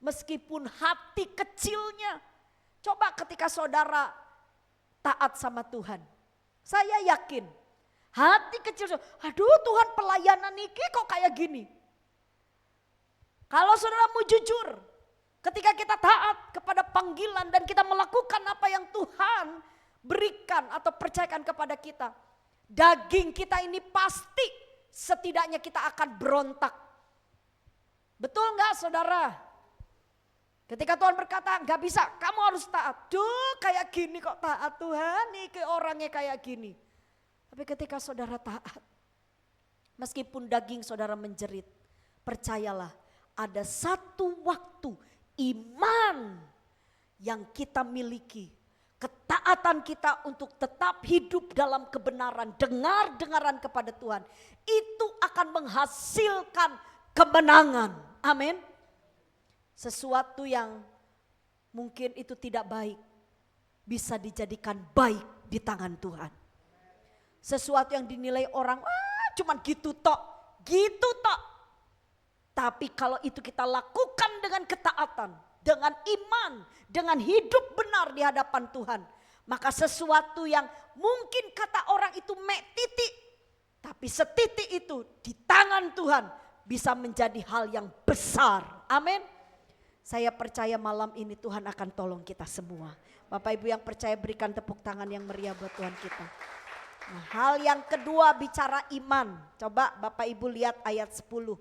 Meskipun hati kecilnya. Coba ketika saudara taat sama Tuhan. Saya yakin hati kecil, aduh Tuhan pelayanan niki kok kayak gini. Kalau saudara mau jujur, ketika kita taat kepada panggilan dan kita melakukan apa yang Tuhan berikan atau percayakan kepada kita. Daging kita ini pasti setidaknya kita akan berontak. Betul nggak saudara? Ketika Tuhan berkata nggak bisa, kamu harus taat. Duh kayak gini kok taat Tuhan nih, ke orangnya kayak gini. Tapi ketika saudara taat, meskipun daging saudara menjerit, percayalah ada satu waktu iman yang kita miliki. Ketaatan kita untuk tetap hidup dalam kebenaran, dengar-dengaran kepada Tuhan. Itu akan menghasilkan kemenangan. Amin. Sesuatu yang mungkin itu tidak baik bisa dijadikan baik di tangan Tuhan. Sesuatu yang dinilai orang, cuman gitu tok, gitu tok. Tapi kalau itu kita lakukan dengan ketaatan, dengan iman, dengan hidup benar di hadapan Tuhan, maka sesuatu yang mungkin kata orang itu mek titik, tapi setitik itu di tangan Tuhan bisa menjadi hal yang besar. Amin. Saya percaya malam ini Tuhan akan tolong kita semua. Bapak Ibu yang percaya berikan tepuk tangan yang meriah buat Tuhan kita. Nah, hal yang kedua bicara iman. Coba Bapak Ibu lihat ayat 10.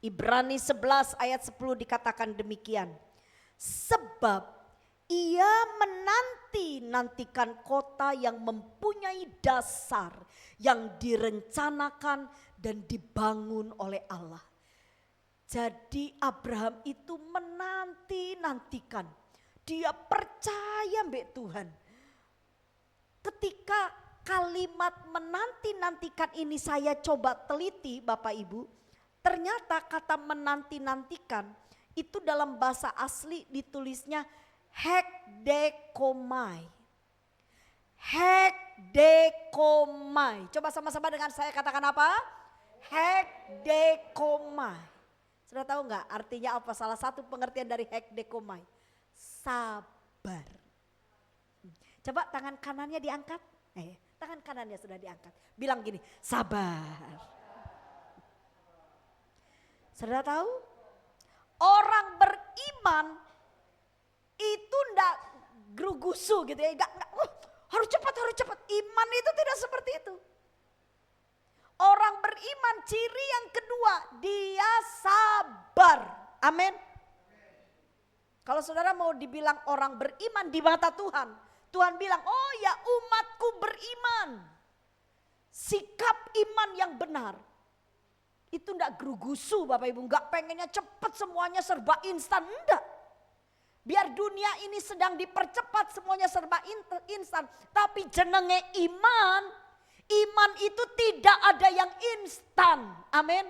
Ibrani 11 ayat 10 dikatakan demikian. Sebab ia menanti-nantikan kota yang mempunyai dasar, yang direncanakan dan dibangun oleh Allah. Jadi Abraham itu menanti-nantikan. Dia percaya mbek Tuhan. Ketika kalimat menanti-nantikan ini saya coba teliti Bapak Ibu. Ternyata kata menanti-nantikan itu dalam bahasa asli ditulisnya hekdekomai. Hekdekomai. Coba sama-sama dengan saya katakan apa? Hekdekomai. Sudah tahu nggak artinya apa? Salah satu pengertian dari hekdekomai. Sabar. Coba tangan kanannya diangkat. Tangan kanannya sudah diangkat. Bilang gini, sabar. Sudah tahu? Orang beriman itu ndak gerugusu gitu ya. Harus cepat. Iman itu tidak seperti itu. Orang beriman ciri yang kedua, dia sabar. Amin. Kalau saudara mau dibilang orang beriman di mata Tuhan, Tuhan bilang, oh ya umatku beriman. Sikap iman yang benar. Itu enggak gerugusu Bapak Ibu, enggak pengennya cepat semuanya serba instan, enggak. Biar dunia ini sedang dipercepat semuanya serba instan. Tapi jenenge iman, iman itu tidak ada yang instan. Amin.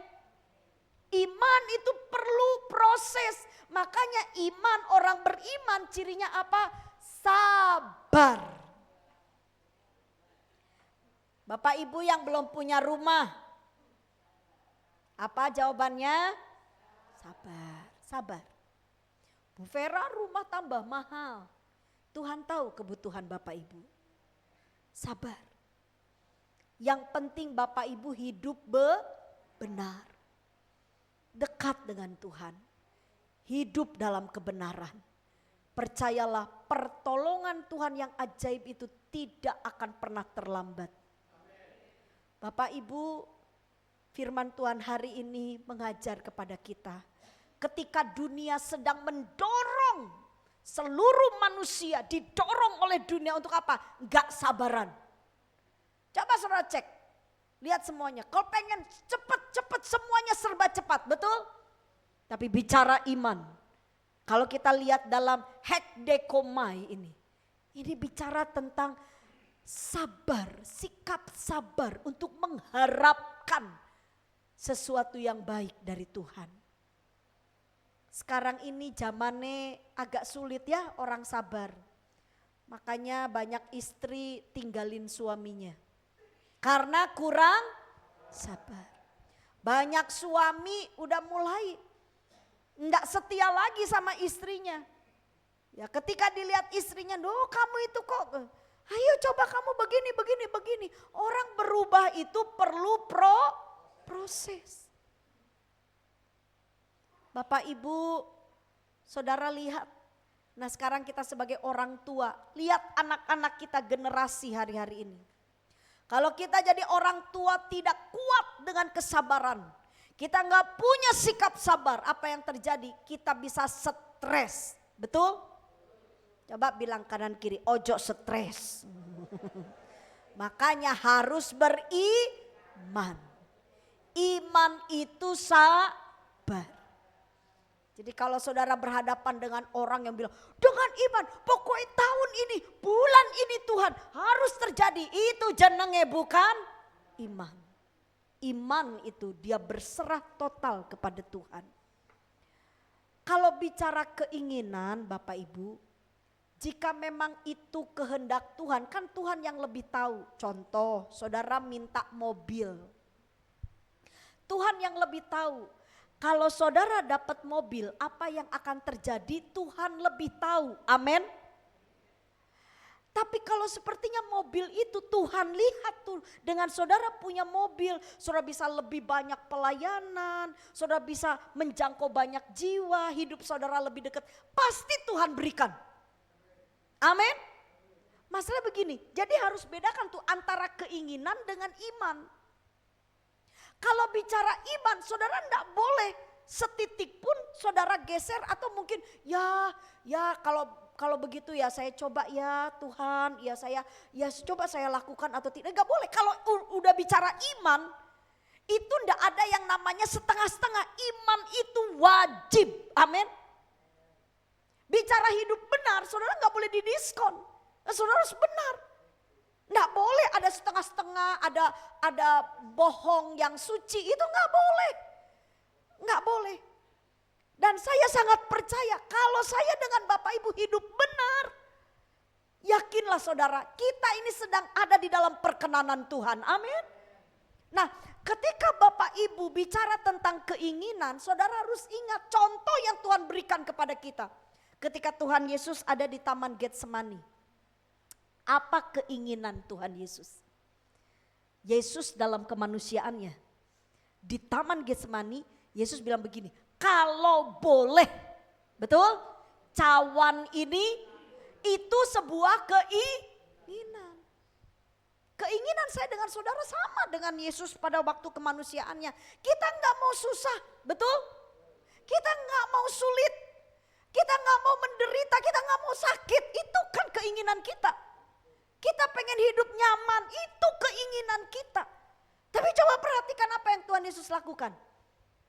Iman itu perlu proses. Makanya iman orang beriman cirinya apa? Sabar. Bapak Ibu yang belum punya rumah. Apa jawabannya? Sabar. Bu Vera rumah tambah mahal. Tuhan tahu kebutuhan Bapak Ibu. Sabar. Yang penting Bapak Ibu hidup benar. Dekat dengan Tuhan. Hidup dalam kebenaran. Percayalah pertolongan Tuhan yang ajaib itu tidak akan pernah terlambat. Bapak Ibu, firman Tuhan hari ini mengajar kepada kita. Ketika dunia sedang mendorong seluruh manusia didorong oleh dunia untuk apa? Enggak sabaran. Coba saudara cek, lihat semuanya. Kalau pengen cepet semuanya serba cepat, betul? Tapi bicara iman. Kalau kita lihat dalam hekdekomai ini bicara tentang sabar, sikap sabar untuk mengharapkan sesuatu yang baik dari Tuhan. Sekarang ini zamannya agak sulit ya orang sabar. Makanya banyak istri tinggalin suaminya. Karena kurang sabar. Banyak suami udah mulai enggak setia lagi sama istrinya. Ya ketika dilihat istrinya, "Duh, kamu itu kok ayo coba kamu begini." Orang berubah itu perlu proses. Bapak Ibu, saudara lihat. Nah sekarang kita sebagai orang tua, lihat anak-anak kita generasi hari-hari ini. Kalau kita jadi orang tua tidak kuat dengan kesabaran, kita nggak punya sikap sabar, apa yang terjadi? Kita bisa stres, betul? Coba bilang kanan kiri, ojo stres. Makanya harus beriman. Iman itu sabar. Jadi kalau saudara berhadapan dengan orang yang bilang, dengan iman pokoknya tahun ini, bulan ini Tuhan harus terjadi. Itu jenenge bukan iman. Iman itu dia berserah total kepada Tuhan. Kalau bicara keinginan Bapak Ibu, jika memang itu kehendak Tuhan, kan Tuhan yang lebih tahu. Contoh, saudara minta mobil. Tuhan yang lebih tahu. Kalau saudara dapat mobil, apa yang akan terjadi Tuhan lebih tahu. Amin. Tapi kalau sepertinya mobil itu Tuhan lihat tuh dengan saudara punya mobil, saudara bisa lebih banyak pelayanan, saudara bisa menjangkau banyak jiwa, hidup saudara lebih dekat. Pasti Tuhan berikan. Amin. Masalah begini, jadi harus bedakan tuh antara keinginan dengan iman. Kalau bicara iman, saudara enggak boleh setitik pun saudara geser atau mungkin ya kalau begitu ya saya coba ya Tuhan, ya coba saya lakukan atau tidak. Enggak boleh. Kalau udah bicara iman, itu enggak ada yang namanya setengah-setengah. Iman itu wajib. Amin. Bicara hidup benar, saudara nggak boleh didiskon. Saudara harus benar. Nggak boleh ada setengah-setengah, ada bohong yang suci, itu nggak boleh. Nggak boleh. Dan saya sangat percaya kalau saya dengan Bapak Ibu hidup benar, yakinlah saudara, kita ini sedang ada di dalam perkenanan Tuhan. Amin. Nah, ketika Bapak Ibu bicara tentang keinginan, saudara harus ingat contoh yang Tuhan berikan kepada kita. Ketika Tuhan Yesus ada di Taman Getsemani. Apa keinginan Tuhan Yesus? Yesus dalam kemanusiaannya. Di Taman Getsemani, Yesus bilang begini, kalau boleh, betul? Cawan ini itu sebuah keinginan. Keinginan saya dengan saudara sama dengan Yesus pada waktu kemanusiaannya. Kita nggak mau susah, betul? Kita nggak mau sulit, kita nggak mau menderita, kita nggak mau sakit. Itu kan keinginan kita. Kita pengen hidup nyaman, itu keinginan kita. Tapi coba perhatikan apa yang Tuhan Yesus lakukan.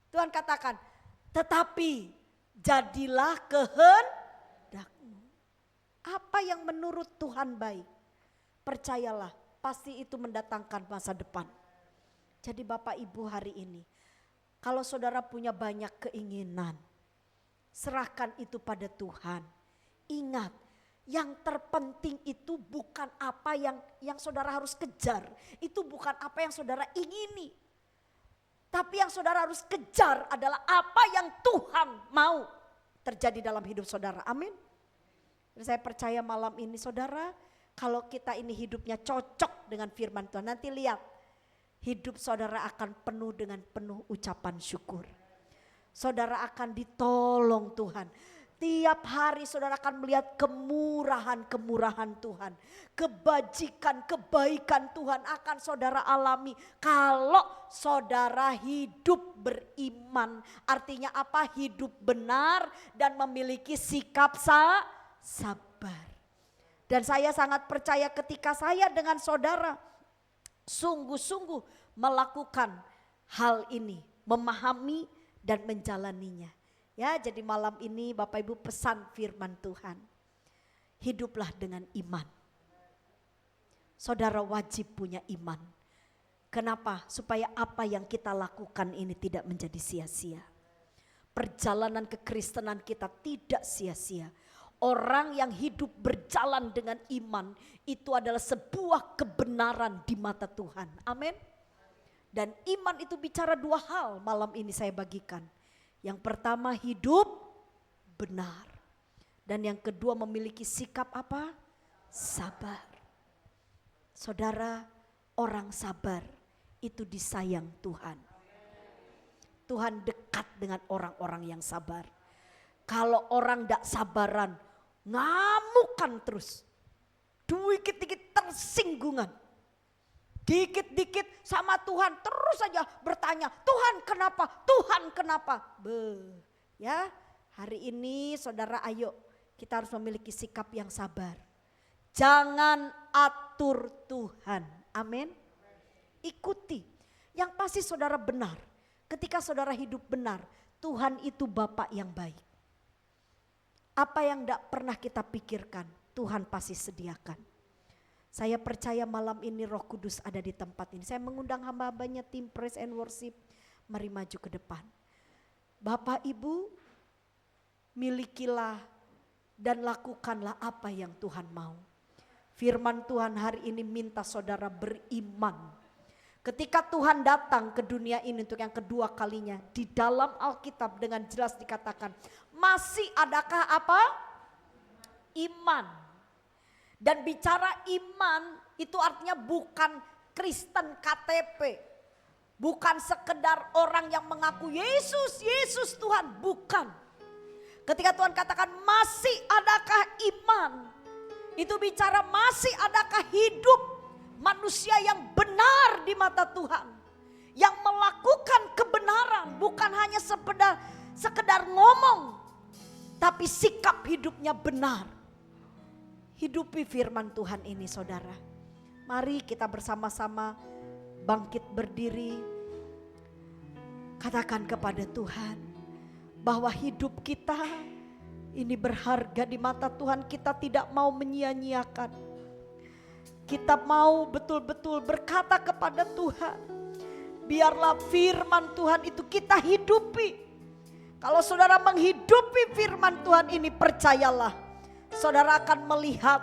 Tuhan katakan, tetapi jadilah kehendakmu. Apa yang menurut Tuhan baik, percayalah pasti itu mendatangkan masa depan. Jadi Bapak Ibu hari ini, kalau saudara punya banyak keinginan, serahkan itu pada Tuhan. Ingat, yang terpenting itu bukan apa yang saudara harus kejar. Itu bukan apa yang saudara ingini. Tapi yang saudara harus kejar adalah apa yang Tuhan mau terjadi dalam hidup saudara. Amin. Saya percaya malam ini saudara, kalau kita ini hidupnya cocok dengan firman Tuhan, nanti lihat hidup saudara akan penuh dengan penuh ucapan syukur. Saudara akan ditolong Tuhan. Tiap hari saudara akan melihat kemurahan-kemurahan Tuhan. Kebajikan-kebaikan Tuhan akan saudara alami. Kalau saudara hidup beriman. Artinya apa? Hidup benar dan memiliki sikap sabar. Dan saya sangat percaya ketika saya dengan saudara sungguh-sungguh melakukan hal ini. Memahami dan menjalaninya. Ya, jadi malam ini Bapak Ibu pesan firman Tuhan. Hiduplah dengan iman. Saudara wajib punya iman. Kenapa? Supaya apa yang kita lakukan ini tidak menjadi sia-sia. Perjalanan kekristenan kita tidak sia-sia. Orang yang hidup berjalan dengan iman itu adalah sebuah kebenaran di mata Tuhan. Amin. Dan iman itu bicara dua hal malam ini saya bagikan. Yang pertama hidup benar. Dan yang kedua memiliki sikap apa? Sabar. Saudara, orang sabar itu disayang Tuhan. Tuhan dekat dengan orang-orang yang sabar. Kalau orang tidak sabaran, ngamukan terus. Dikit-dikit tersinggungan. Dikit-dikit sama Tuhan terus saja bertanya, Tuhan kenapa? Tuhan kenapa? Ya, hari ini saudara ayo kita harus memiliki sikap yang sabar. Jangan atur Tuhan. Amin. Ikuti. Yang pasti saudara benar. Ketika saudara hidup benar, Tuhan itu Bapa yang baik. Apa yang tidak pernah kita pikirkan, Tuhan pasti sediakan. Saya percaya malam ini Roh Kudus ada di tempat ini. Saya mengundang hamba-hambanya tim praise and worship. Mari maju ke depan. Bapak Ibu, milikilah dan lakukanlah apa yang Tuhan mau. Firman Tuhan hari ini minta saudara beriman. Ketika Tuhan datang ke dunia ini untuk yang kedua kalinya. Di dalam Alkitab dengan jelas dikatakan, masih adakah apa? Iman. Dan bicara iman itu artinya bukan Kristen KTP. Bukan sekedar orang yang mengaku Yesus, Yesus Tuhan. Bukan. Ketika Tuhan katakan masih adakah iman. Itu bicara masih adakah hidup manusia yang benar di mata Tuhan. Yang melakukan kebenaran bukan hanya sekedar ngomong. Tapi sikap hidupnya benar. Hidupi firman Tuhan ini saudara. Mari kita bersama-sama bangkit berdiri. Katakan kepada Tuhan bahwa hidup kita Ini berharga di mata Tuhan, kita tidak mau menyia-nyiakan. Kita mau betul-betul berkata kepada Tuhan, biarlah firman Tuhan itu kita hidupi. Kalau saudara menghidupi firman Tuhan ini, percayalah, saudara akan melihat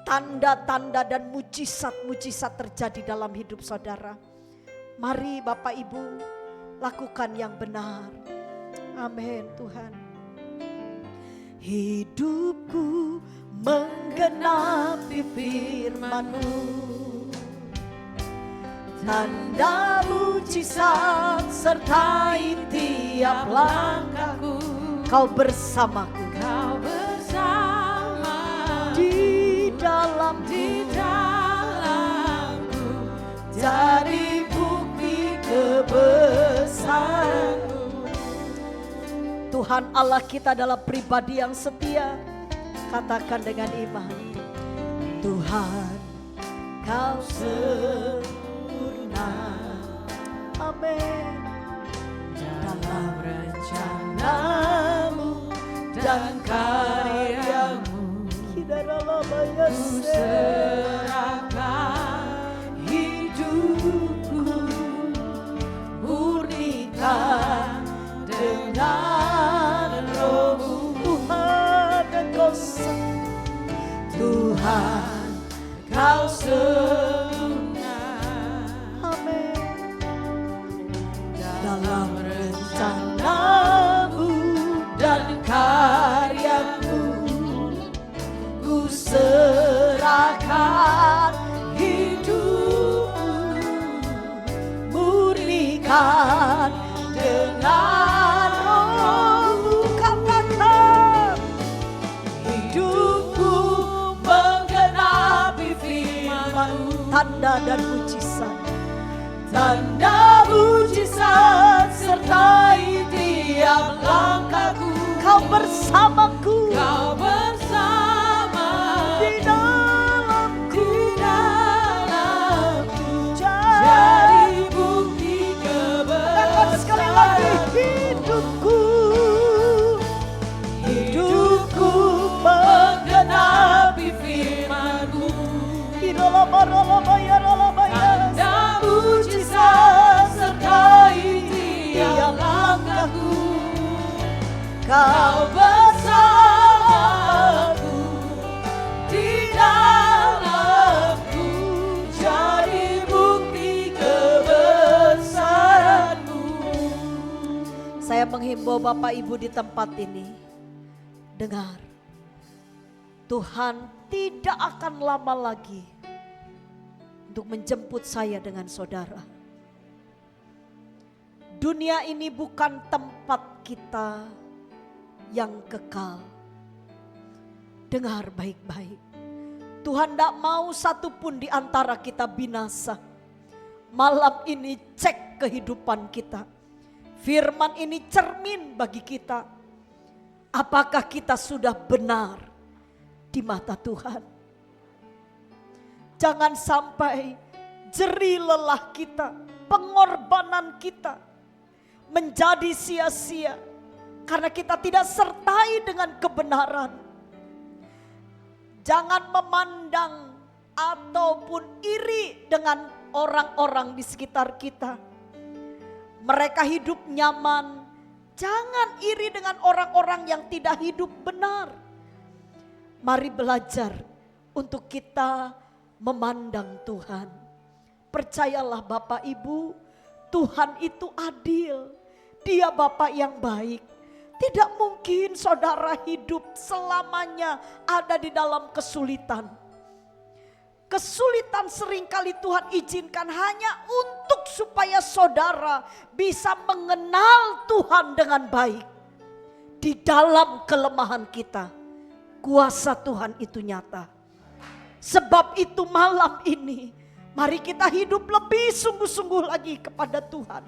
tanda-tanda dan mujizat-mujizat terjadi dalam hidup saudara. Mari Bapak Ibu, lakukan yang benar. Amin Tuhan. Hidupku menggenapi firman-Mu, tanda mujizat sertai tiap langkahku. Kau bersamaku, Kau bersama di dalamku, jadi bukti kebesaran. Tuhan Allah kita adalah pribadi yang setia. Katakan dengan iman, Tuhan Kau sempurna. Amin. Dalam rencana-Mu dan karya-Mu, ku serahkan hidupku, murnikan dengan Roh-Mu. Tuhan Engkau Tuhan Kau sempurna. Amin. Dalam rencana-Mu dan karya-Mu, ku serahkan hidupku, murnikan dengan Roh-Mu. Katakan, hidupku menggenapi firman-Mu, tanda dan mujizat, tanda mujizat sertai tiap langkahku. Kau bersamaku, Kau bersama di dalamku, jadi bukti kebesaran. Sekali lagi, hidupku menggenapi firman-Mu, tanda mujizat sertai tiap langkahku. Kau bersamaku di dalamku, jadi bukti kebesaran-Mu. Saya menghimbau Bapak Ibu di tempat ini, dengar, Tuhan tidak akan lama lagi untuk menjemput saya dengan saudara. Dunia ini bukan tempat kita yang kekal. Dengar baik-baik, Tuhan tidak mau satupun di antara kita binasa. Malam ini cek kehidupan kita. Firman ini cermin bagi kita. Apakah kita sudah benar di mata Tuhan? Jangan sampai jerih lelah kita, pengorbanan kita menjadi sia-sia karena kita tidak sertai dengan kebenaran. Jangan memandang ataupun iri dengan orang-orang di sekitar kita. Mereka hidup nyaman. Jangan iri dengan orang-orang yang tidak hidup benar. Mari belajar untuk kita memandang Tuhan. Percayalah Bapak Ibu, Tuhan itu adil. Dia Bapak yang baik. Tidak mungkin saudara hidup selamanya ada di dalam kesulitan. Kesulitan seringkali Tuhan izinkan hanya untuk supaya saudara bisa mengenal Tuhan dengan baik. Di dalam kelemahan kita, kuasa Tuhan itu nyata. Sebab itu malam ini, mari kita hidup lebih sungguh-sungguh lagi kepada Tuhan.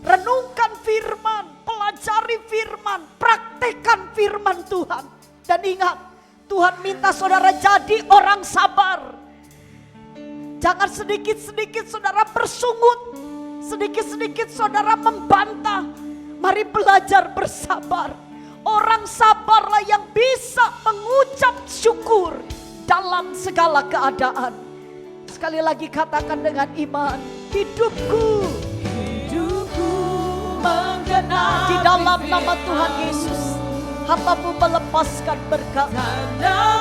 Renungkan firman, pelajari firman, praktekkan firman Tuhan. Dan ingat, Tuhan minta saudara jadi orang sabar. Jangan sedikit-sedikit saudara bersungut, sedikit-sedikit saudara membantah. Mari belajar bersabar. Orang sabarlah yang bisa mengucap syukur dalam segala keadaan. Sekali lagi katakan dengan iman, hidupku menggenapi di dalam nama Tuhan Yesus. Hamba-Mu melepaskan berkat.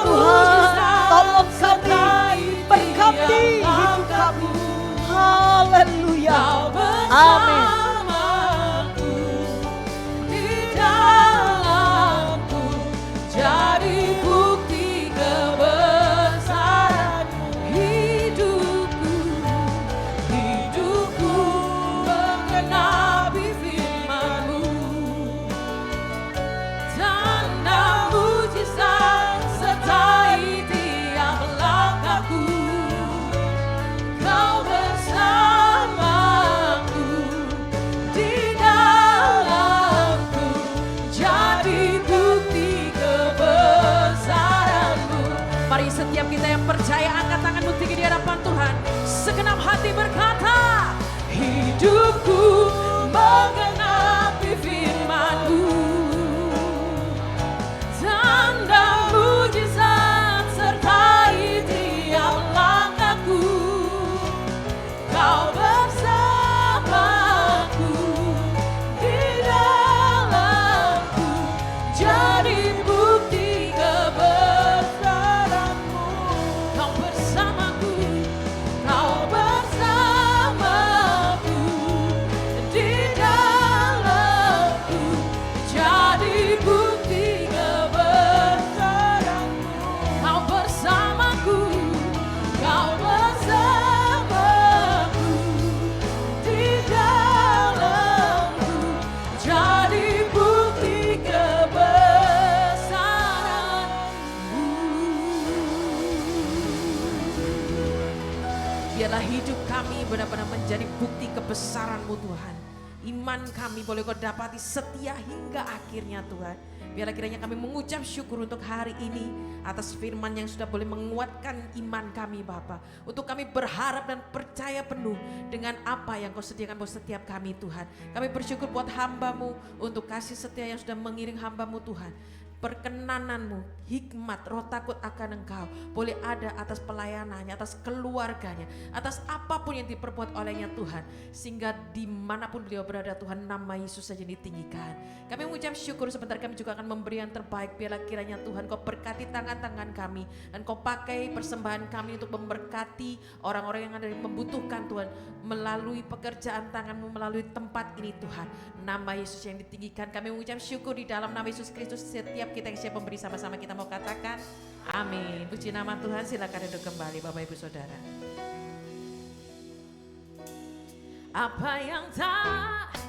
Tuhan, tolong kami, berkati hidup kami. Haleluya. Amin. Jadi bukti kebesaran hidupku, hidupku menggenapi firman-Mu. Tanda mujizat sertai tiap langkahku. Kau bersamaku di dalamku, jadi bukti kebesaran-Mu. Mari setiap kita yang percaya angkat tangan-Mu tinggi di hadapan Tuhan. Segenap hati berkata, hidupku menggenapi firman-Mu. Tanda mujizat sertai tiap langkahku. Kau bersamaku di dalamku, jadi bukti kebesaran-Mu. Kau bersamaku, Kau bersamaku di dalamku, jadi bukti kebesaran-Mu. Kau bersamaku, Kau bersamaku di dalamku, jadi bukti kebesaran-Mu. Biarlah hidup kami benar-benar menjadi bukti kebesaran-Mu Tuhan. Iman kami boleh Kau dapati setia hingga akhirnya Tuhan. Biarlah kiranya kami mengucap syukur untuk hari ini atas firman yang sudah boleh menguatkan iman kami Bapa. Untuk kami berharap dan percaya penuh dengan apa yang Kau sediakan buat setiap kami Tuhan. Kami bersyukur buat hamba-Mu untuk kasih setia yang sudah mengiring hamba-Mu Tuhan. Perkenanan-Mu, hikmat, roh takut akan Engkau boleh ada atas pelayanannya, atas keluarganya, atas apapun yang diperbuat olehnya Tuhan. Sehingga dimanapun beliau berada Tuhan, nama Yesus saja ditinggikan. Kami mengucap syukur, sebentar kami juga akan memberi yang terbaik. Biarlah kiranya Tuhan Kau berkati tangan-tangan kami, dan Kau pakai persembahan kami untuk memberkati orang-orang yang ada yang membutuhkan Tuhan. Melalui pekerjaan tangan-Mu, melalui tempat ini Tuhan. Nama Yesus yang ditinggikan. Kami mengucap syukur di dalam nama Yesus Kristus. Setiap kita yang siap memberi, sama-sama kita mau katakan amin. Puji nama Tuhan. Silakan duduk kembali Bapak Ibu Saudara. Apa yang tak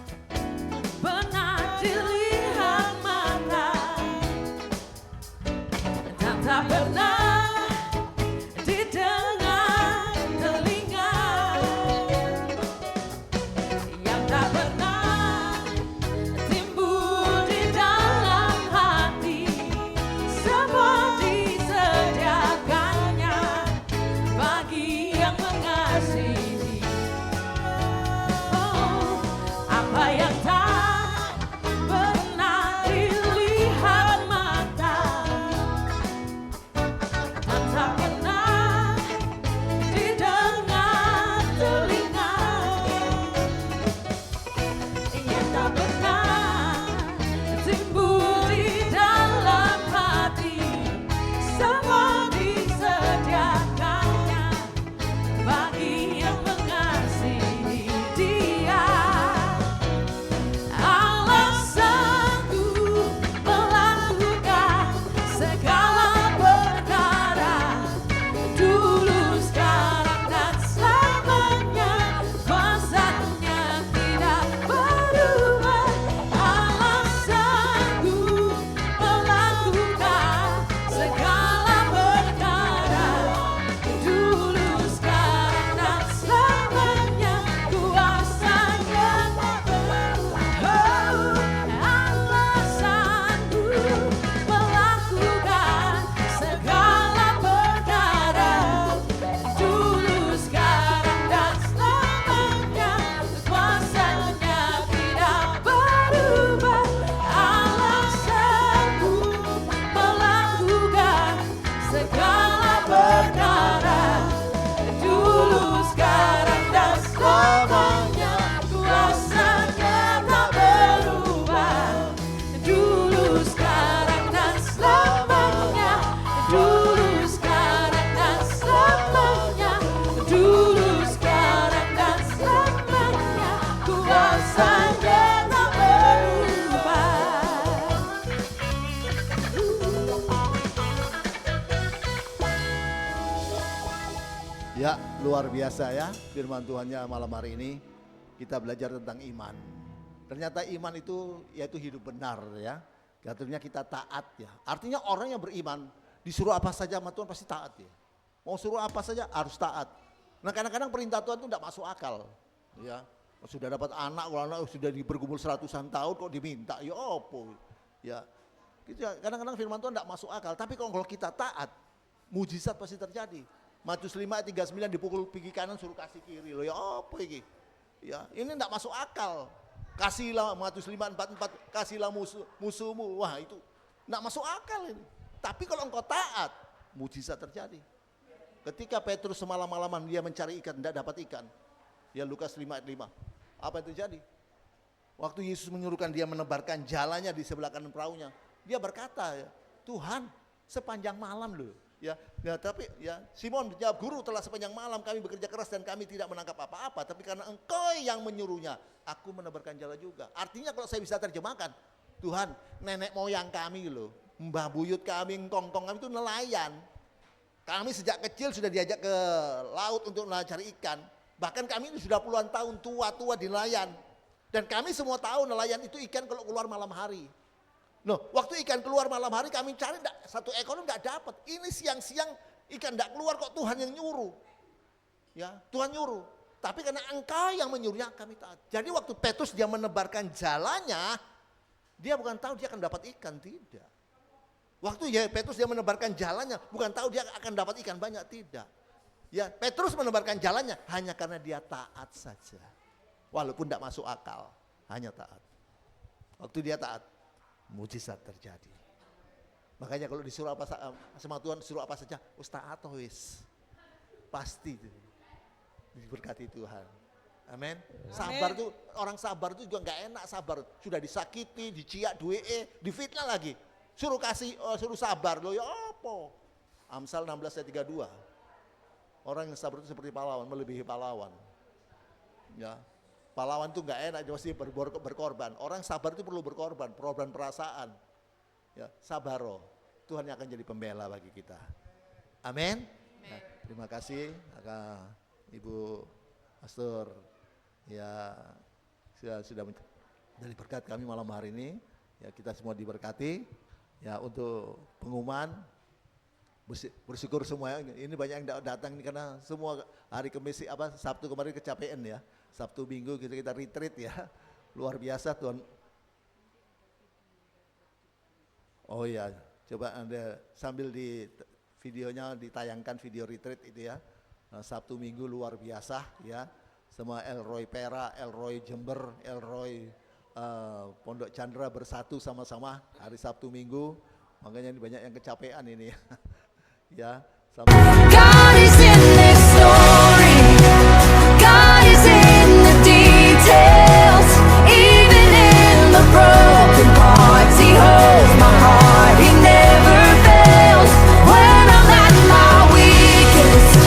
pernah dilihat mata, dan tak pernah didengar telinga, yang tak pernah timbul di dalam hati, semua disediakannya bagi yang mengasihi. Oh, apa yang tak pernah dilihat mata, Ya, luar biasa ya firman Tuhannya malam hari ini. Kita belajar tentang iman. Ternyata iman itu yaitu hidup benar ya. Artinya kita taat ya. Artinya orang yang beriman disuruh apa saja sama Tuhan pasti taat ya. Mau suruh apa saja harus taat. Nah kadang-kadang perintah Tuhan itu tidak masuk akal ya. Sudah dapat anak, kalau anak sudah bergumul 100-an tahun kok diminta, ya apa ya. Kadang-kadang firman Tuhan tidak masuk akal. Tapi kalau kita taat, mujizat pasti terjadi. Matius 5 ayat 39 dipukul pipi kanan suruh kasih kiri loh, ya apa ini? Ya, ini enggak masuk akal. Kasihlah Matius 5:44, kasihlah musuhmu. Wah, itu enggak masuk akal ini. Tapi kalau engkau taat, mujizat terjadi. Ketika Petrus semalam-malaman dia mencari ikan, enggak dapat ikan. Ya Lukas 5 ayat 5. Apa yang terjadi? Waktu Yesus menyuruhkan dia menebarkan jalannya di sebelah kanan perahunya, dia berkata, ya, Tuhan, sepanjang malam loh. Ya, tapi ya Simon menjawab, Guru, telah sepanjang malam kami bekerja keras dan kami tidak menangkap apa-apa, tapi karena Engkau yang menyuruhnya, aku menebarkan jala juga. Artinya kalau saya bisa terjemahkan, Tuhan, nenek moyang kami loh, mbah buyut kami, ngkong-kong kami itu nelayan. Kami sejak kecil sudah diajak ke laut untuk mencari ikan. Bahkan kami ini sudah puluhan tahun tua-tua di nelayan. Dan kami semua tahu nelayan itu ikan kalau keluar malam hari. Loh, waktu ikan keluar malam hari kami cari satu ekor enggak dapat. Ini siang-siang ikan enggak keluar kok Tuhan yang nyuruh. Ya, Tuhan nyuruh. Tapi karena Engkau yang menyuruhnya kami taat. Jadi waktu Petrus dia menebarkan jalannya, dia bukan tahu dia akan dapat ikan, tidak. Waktu ya Petrus dia menebarkan jalannya, bukan tahu dia akan dapat ikan banyak, tidak. Ya, Petrus menebarkan jalannya hanya karena dia taat saja. Walaupun tidak masuk akal, hanya taat. Waktu dia taat, mujizat terjadi. Makanya kalau disuruh apa sama Tuhan, suruh apa saja, taat wis. Pasti itu diberkati Tuhan. Amin. Sabar tuh, orang sabar tuh juga nggak enak sabar. Sudah disakiti, diciak, difitnah lagi. Suruh sabar loh, ya apa? Amsal 16 ayat 32. Orang yang sabar itu seperti pahlawan, melebihi pahlawan. Ya. Pahlawan itu nggak enak, dia mesti berkorban. Orang sabar itu perlu berkorban perasaan. Ya, sabaro. Tuhan yang akan jadi pembela bagi kita. Amin. Nah, terima kasih Ibu Pastor. Ya, sudah menjadi berkat kami malam hari ini. Ya, kita semua diberkati. Ya, untuk pengumuman bersyukur semua. Ini banyak yang datang karena semua hari Kamis Sabtu kemarin kecapean ya. Sabtu Minggu kita retreat ya, luar biasa Tuhan. Oh ya, coba Anda sambil di videonya ditayangkan video retreat itu ya. Sabtu Minggu luar biasa ya, semua Elroy Perak, Elroy Jember, Elroy Pondok Chandra bersatu sama-sama hari Sabtu Minggu. Makanya ini banyak yang kecapean ini ya. God is in this story. God is in the details. Even in the broken parts, He holds my heart. He never fails. When I'm at my weakest,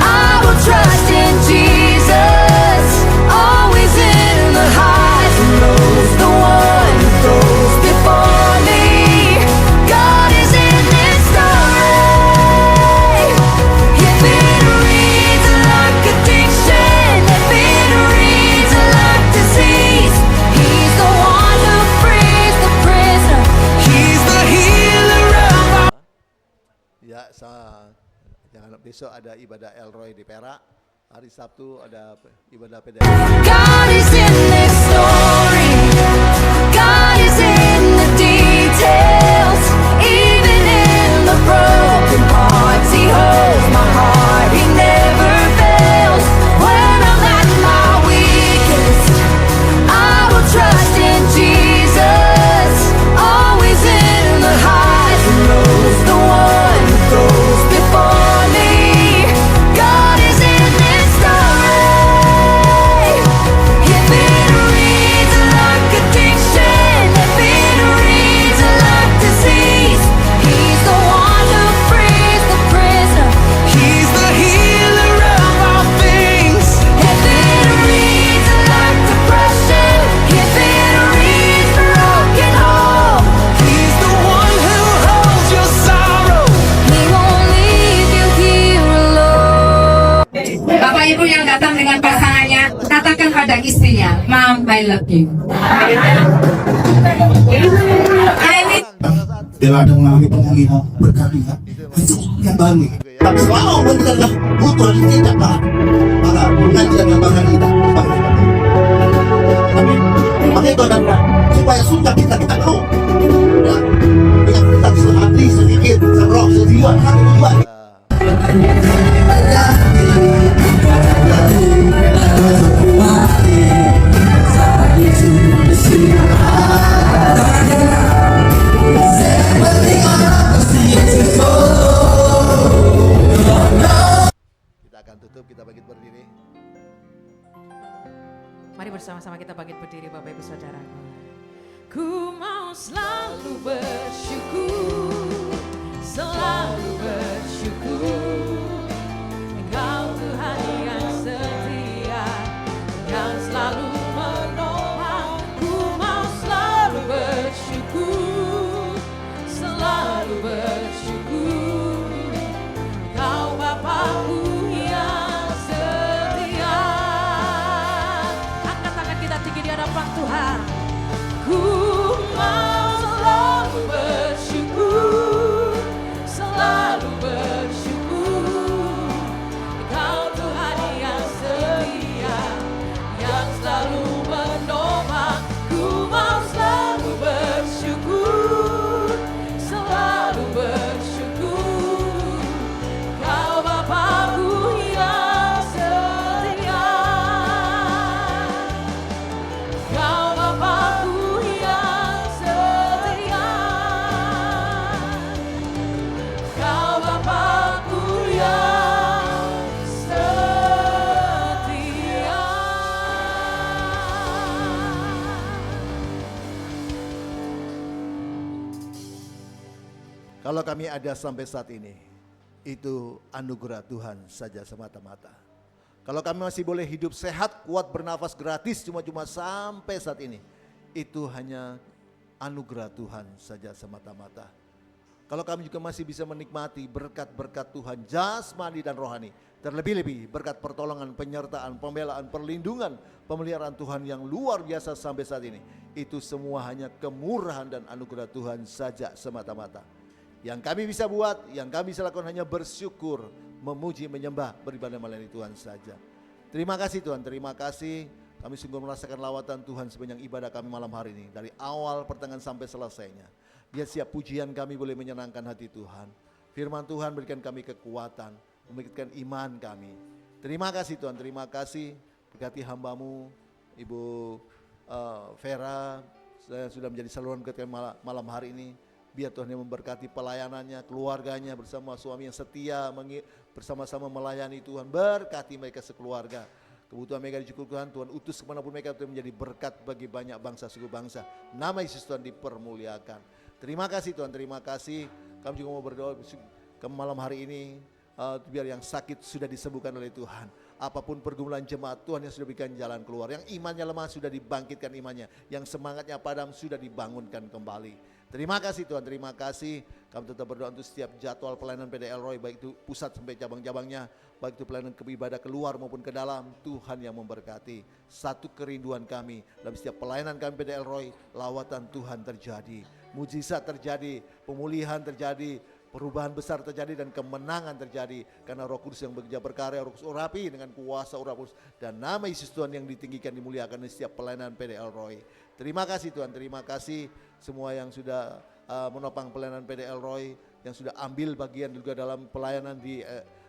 I will trust in Jesus. Always in the highs and lows, the one who goes before me. God is in this story. If it reads like addiction, if it reads like disease, He's the one who frees the prisoner. He's the healer of our. Ya, jangan besok ada ibadah Elroy di Perak. Hari Sabtu ada ibadah PDA. God is in this story. God is in the details. Even in the broken parts, He holds my heart. He never fails. When I'm at my weakest, I will trust in Jesus. Always in the highs and lows, the one who goes before me. God is in this story. If it Bapak Ibu yang datang dengan pasangannya, katakan pada istrinya, Mom, I love you. Ini Bila ada mengalami pengalihan berkalian, itu yang baru. Tapi selama kita adalah putra tidak taat, maka nanti akan bakal kita. Amin. Maka itu adalah supaya suka kita tahu. Ya, dengan kita sehati, sedikit, seroh, sejiwa, satu tujuan. Kita akan tutup, kita bangkit berdiri. Mari bersama-sama kita bangkit berdiri Bapak Ibu Saudara. Ku mau selalu bersyukur, selalu bersyukur. Engkau Tuhan yang setia, yang selalu menolong. Ku mau selalu bersyukur, selalu bersyukur. Engkau Bapakku yang setia. Angkat tangan kita tinggi di hadapan Tuhan. Ku mau selalu bersyukur, selalu bersyukur. Engkau Tuhan yang setia, yang selalu menolong. Ku mau selalu bersyukur, selalu bersyukur. Engkau Bapakku yang setia, Engkau Bapakku yang setia, Engkau Bapakku yang setia. Kalau kami ada sampai saat ini, itu anugerah Tuhan saja semata-mata. Kalau kami masih boleh hidup sehat, kuat, bernafas gratis cuma-cuma sampai saat ini, itu hanya anugerah Tuhan saja semata-mata. Kalau kami juga masih bisa menikmati berkat-berkat Tuhan jasmani dan rohani, terlebih-lebih berkat pertolongan, penyertaan, pembelaan, perlindungan, pemeliharaan Tuhan yang luar biasa sampai saat ini, itu semua hanya kemurahan dan anugerah Tuhan saja semata-mata. Yang kami bisa buat, yang kami bisa lakukan hanya bersyukur, memuji, menyembah, beribadah melayani Tuhan saja. Terima kasih Tuhan, terima kasih. Kami sungguh merasakan lawatan Tuhan sepanjang ibadah kami malam hari ini. Dari awal pertengahan sampai selesainya. Biar siap pujian kami boleh menyenangkan hati Tuhan. Firman Tuhan berikan kami kekuatan, memberikan iman kami. Terima kasih Tuhan, terima kasih. Berkati hamba-Mu, Ibu Vera, saya sudah menjadi saluran berkat malam hari ini. Biar Tuhan yang memberkati pelayanannya, keluarganya bersama suami yang setia, bersama-sama melayani Tuhan. Berkati mereka sekeluarga. Kebutuhan mereka dicukupkan Tuhan, utus kemanapun mereka Tuhan menjadi berkat bagi banyak bangsa, suku bangsa. Nama Yesus Tuhan dipermuliakan. Terima kasih Tuhan, terima kasih. Kami juga mau berdoa ke malam hari ini, biar yang sakit sudah disembuhkan oleh Tuhan. Apapun pergumulan jemaat, Tuhan yang sudah berikan jalan keluar. Yang imannya lemah sudah dibangkitkan imannya. Yang semangatnya padam sudah dibangunkan kembali. Terima kasih Tuhan, terima kasih. Kami tetap berdoa untuk setiap jadwal pelayanan PDL Roy, baik itu pusat sampai cabang-cabangnya, baik itu pelayanan ibadah keluar maupun ke dalam, Tuhan yang memberkati. Satu kerinduan kami dalam setiap pelayanan kami PDL Roy, lawatan Tuhan terjadi, mujizat terjadi, pemulihan terjadi, perubahan besar terjadi dan kemenangan terjadi. Karena Roh Kudus yang bekerja berkarya, Roh Kudus urapi dengan kuasa Roh Kudus. Dan nama Yesus Tuhan yang ditinggikan, dimuliakan di setiap pelayanan PDL Roy. Terima kasih Tuhan, terima kasih semua yang sudah menopang pelayanan PDL Roy, yang sudah ambil bagian juga dalam pelayanan di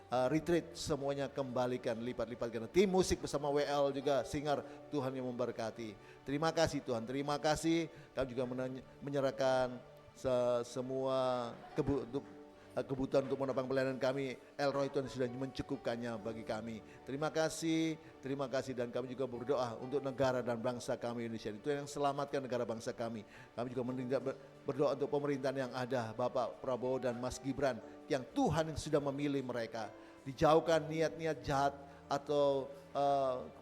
retreat, semuanya kembalikan lipat-lipat. Tim musik bersama WL juga, Singer, Tuhan yang memberkati. Terima kasih Tuhan, terima kasih. Kami juga menyerahkan semua kebutuhan untuk menopang pelayanan kami, El Roy Tuhan sudah mencukupkannya bagi kami. Terima kasih dan kami juga berdoa untuk negara dan bangsa kami Indonesia. Itu yang selamatkan negara bangsa kami. Kami juga berdoa untuk pemerintahan yang ada, Bapak Prabowo dan Mas Gibran, yang Tuhan yang sudah memilih mereka. Dijauhkan niat-niat jahat atau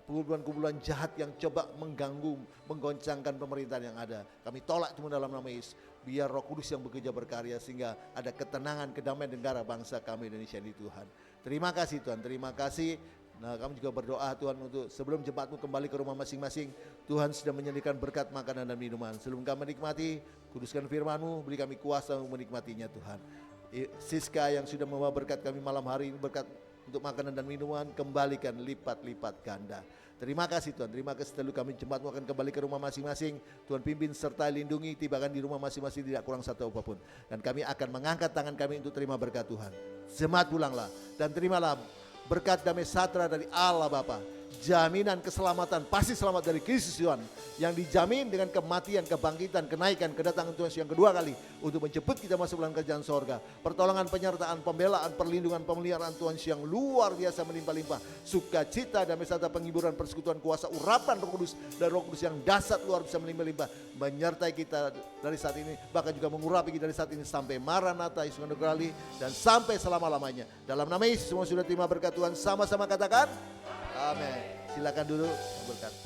kumpulan-kumpulan jahat yang coba mengganggu, menggoncangkan pemerintahan yang ada. Kami tolak itu dalam nama Yesus. Biar Roh Kudus yang bekerja berkarya sehingga ada ketenangan, kedamaian negara bangsa kami Indonesia ini Tuhan. Terima kasih Tuhan, terima kasih. Nah, kami juga berdoa Tuhan untuk sebelum jemaatmu kembali ke rumah masing-masing, Tuhan sudah menyediakan berkat makanan dan minuman. Sebelum kami menikmati, kuduskan firman-Mu, beri kami kuasa untuk menikmatinya Tuhan. Siska yang sudah membawa berkat kami malam hari ini, berkat untuk makanan dan minuman, kembalikan lipat-lipat ganda. Terima kasih Tuhan, terima kasih selalu kami jemaatmu akan kembali ke rumah masing-masing. Tuhan pimpin serta lindungi, tibakan di rumah masing-masing tidak kurang satu apapun. Dan kami akan mengangkat tangan kami untuk terima berkat Tuhan. Jemaat pulanglah dan terimalah berkat damai sejahtera dari Allah Bapa, jaminan keselamatan, pasti selamat dari Kristus Tuhan yang dijamin dengan kematian, kebangkitan, kenaikan, kedatangan Tuhan yang kedua kali untuk menjemput kita masuk dalam kerajaan sorga. Pertolongan, penyertaan, pembelaan, perlindungan, pemeliharaan Tuhan yang luar biasa melimpah-limpah. Sukacita, damai sejahtera, penghiburan, persekutuan, kuasa, urapan Roh Kudus dan Roh Kudus yang dahsyat luar biasa melimpah-limpah menyertai kita dari saat ini, bahkan juga mengurapi kita dari saat ini sampai Maranatha Yesus kembali dan sampai selama-lamanya. Dalam nama Yesus semua sudah terima berkat Tuhan, sama-sama katakan amin. Silakan dulu berkat.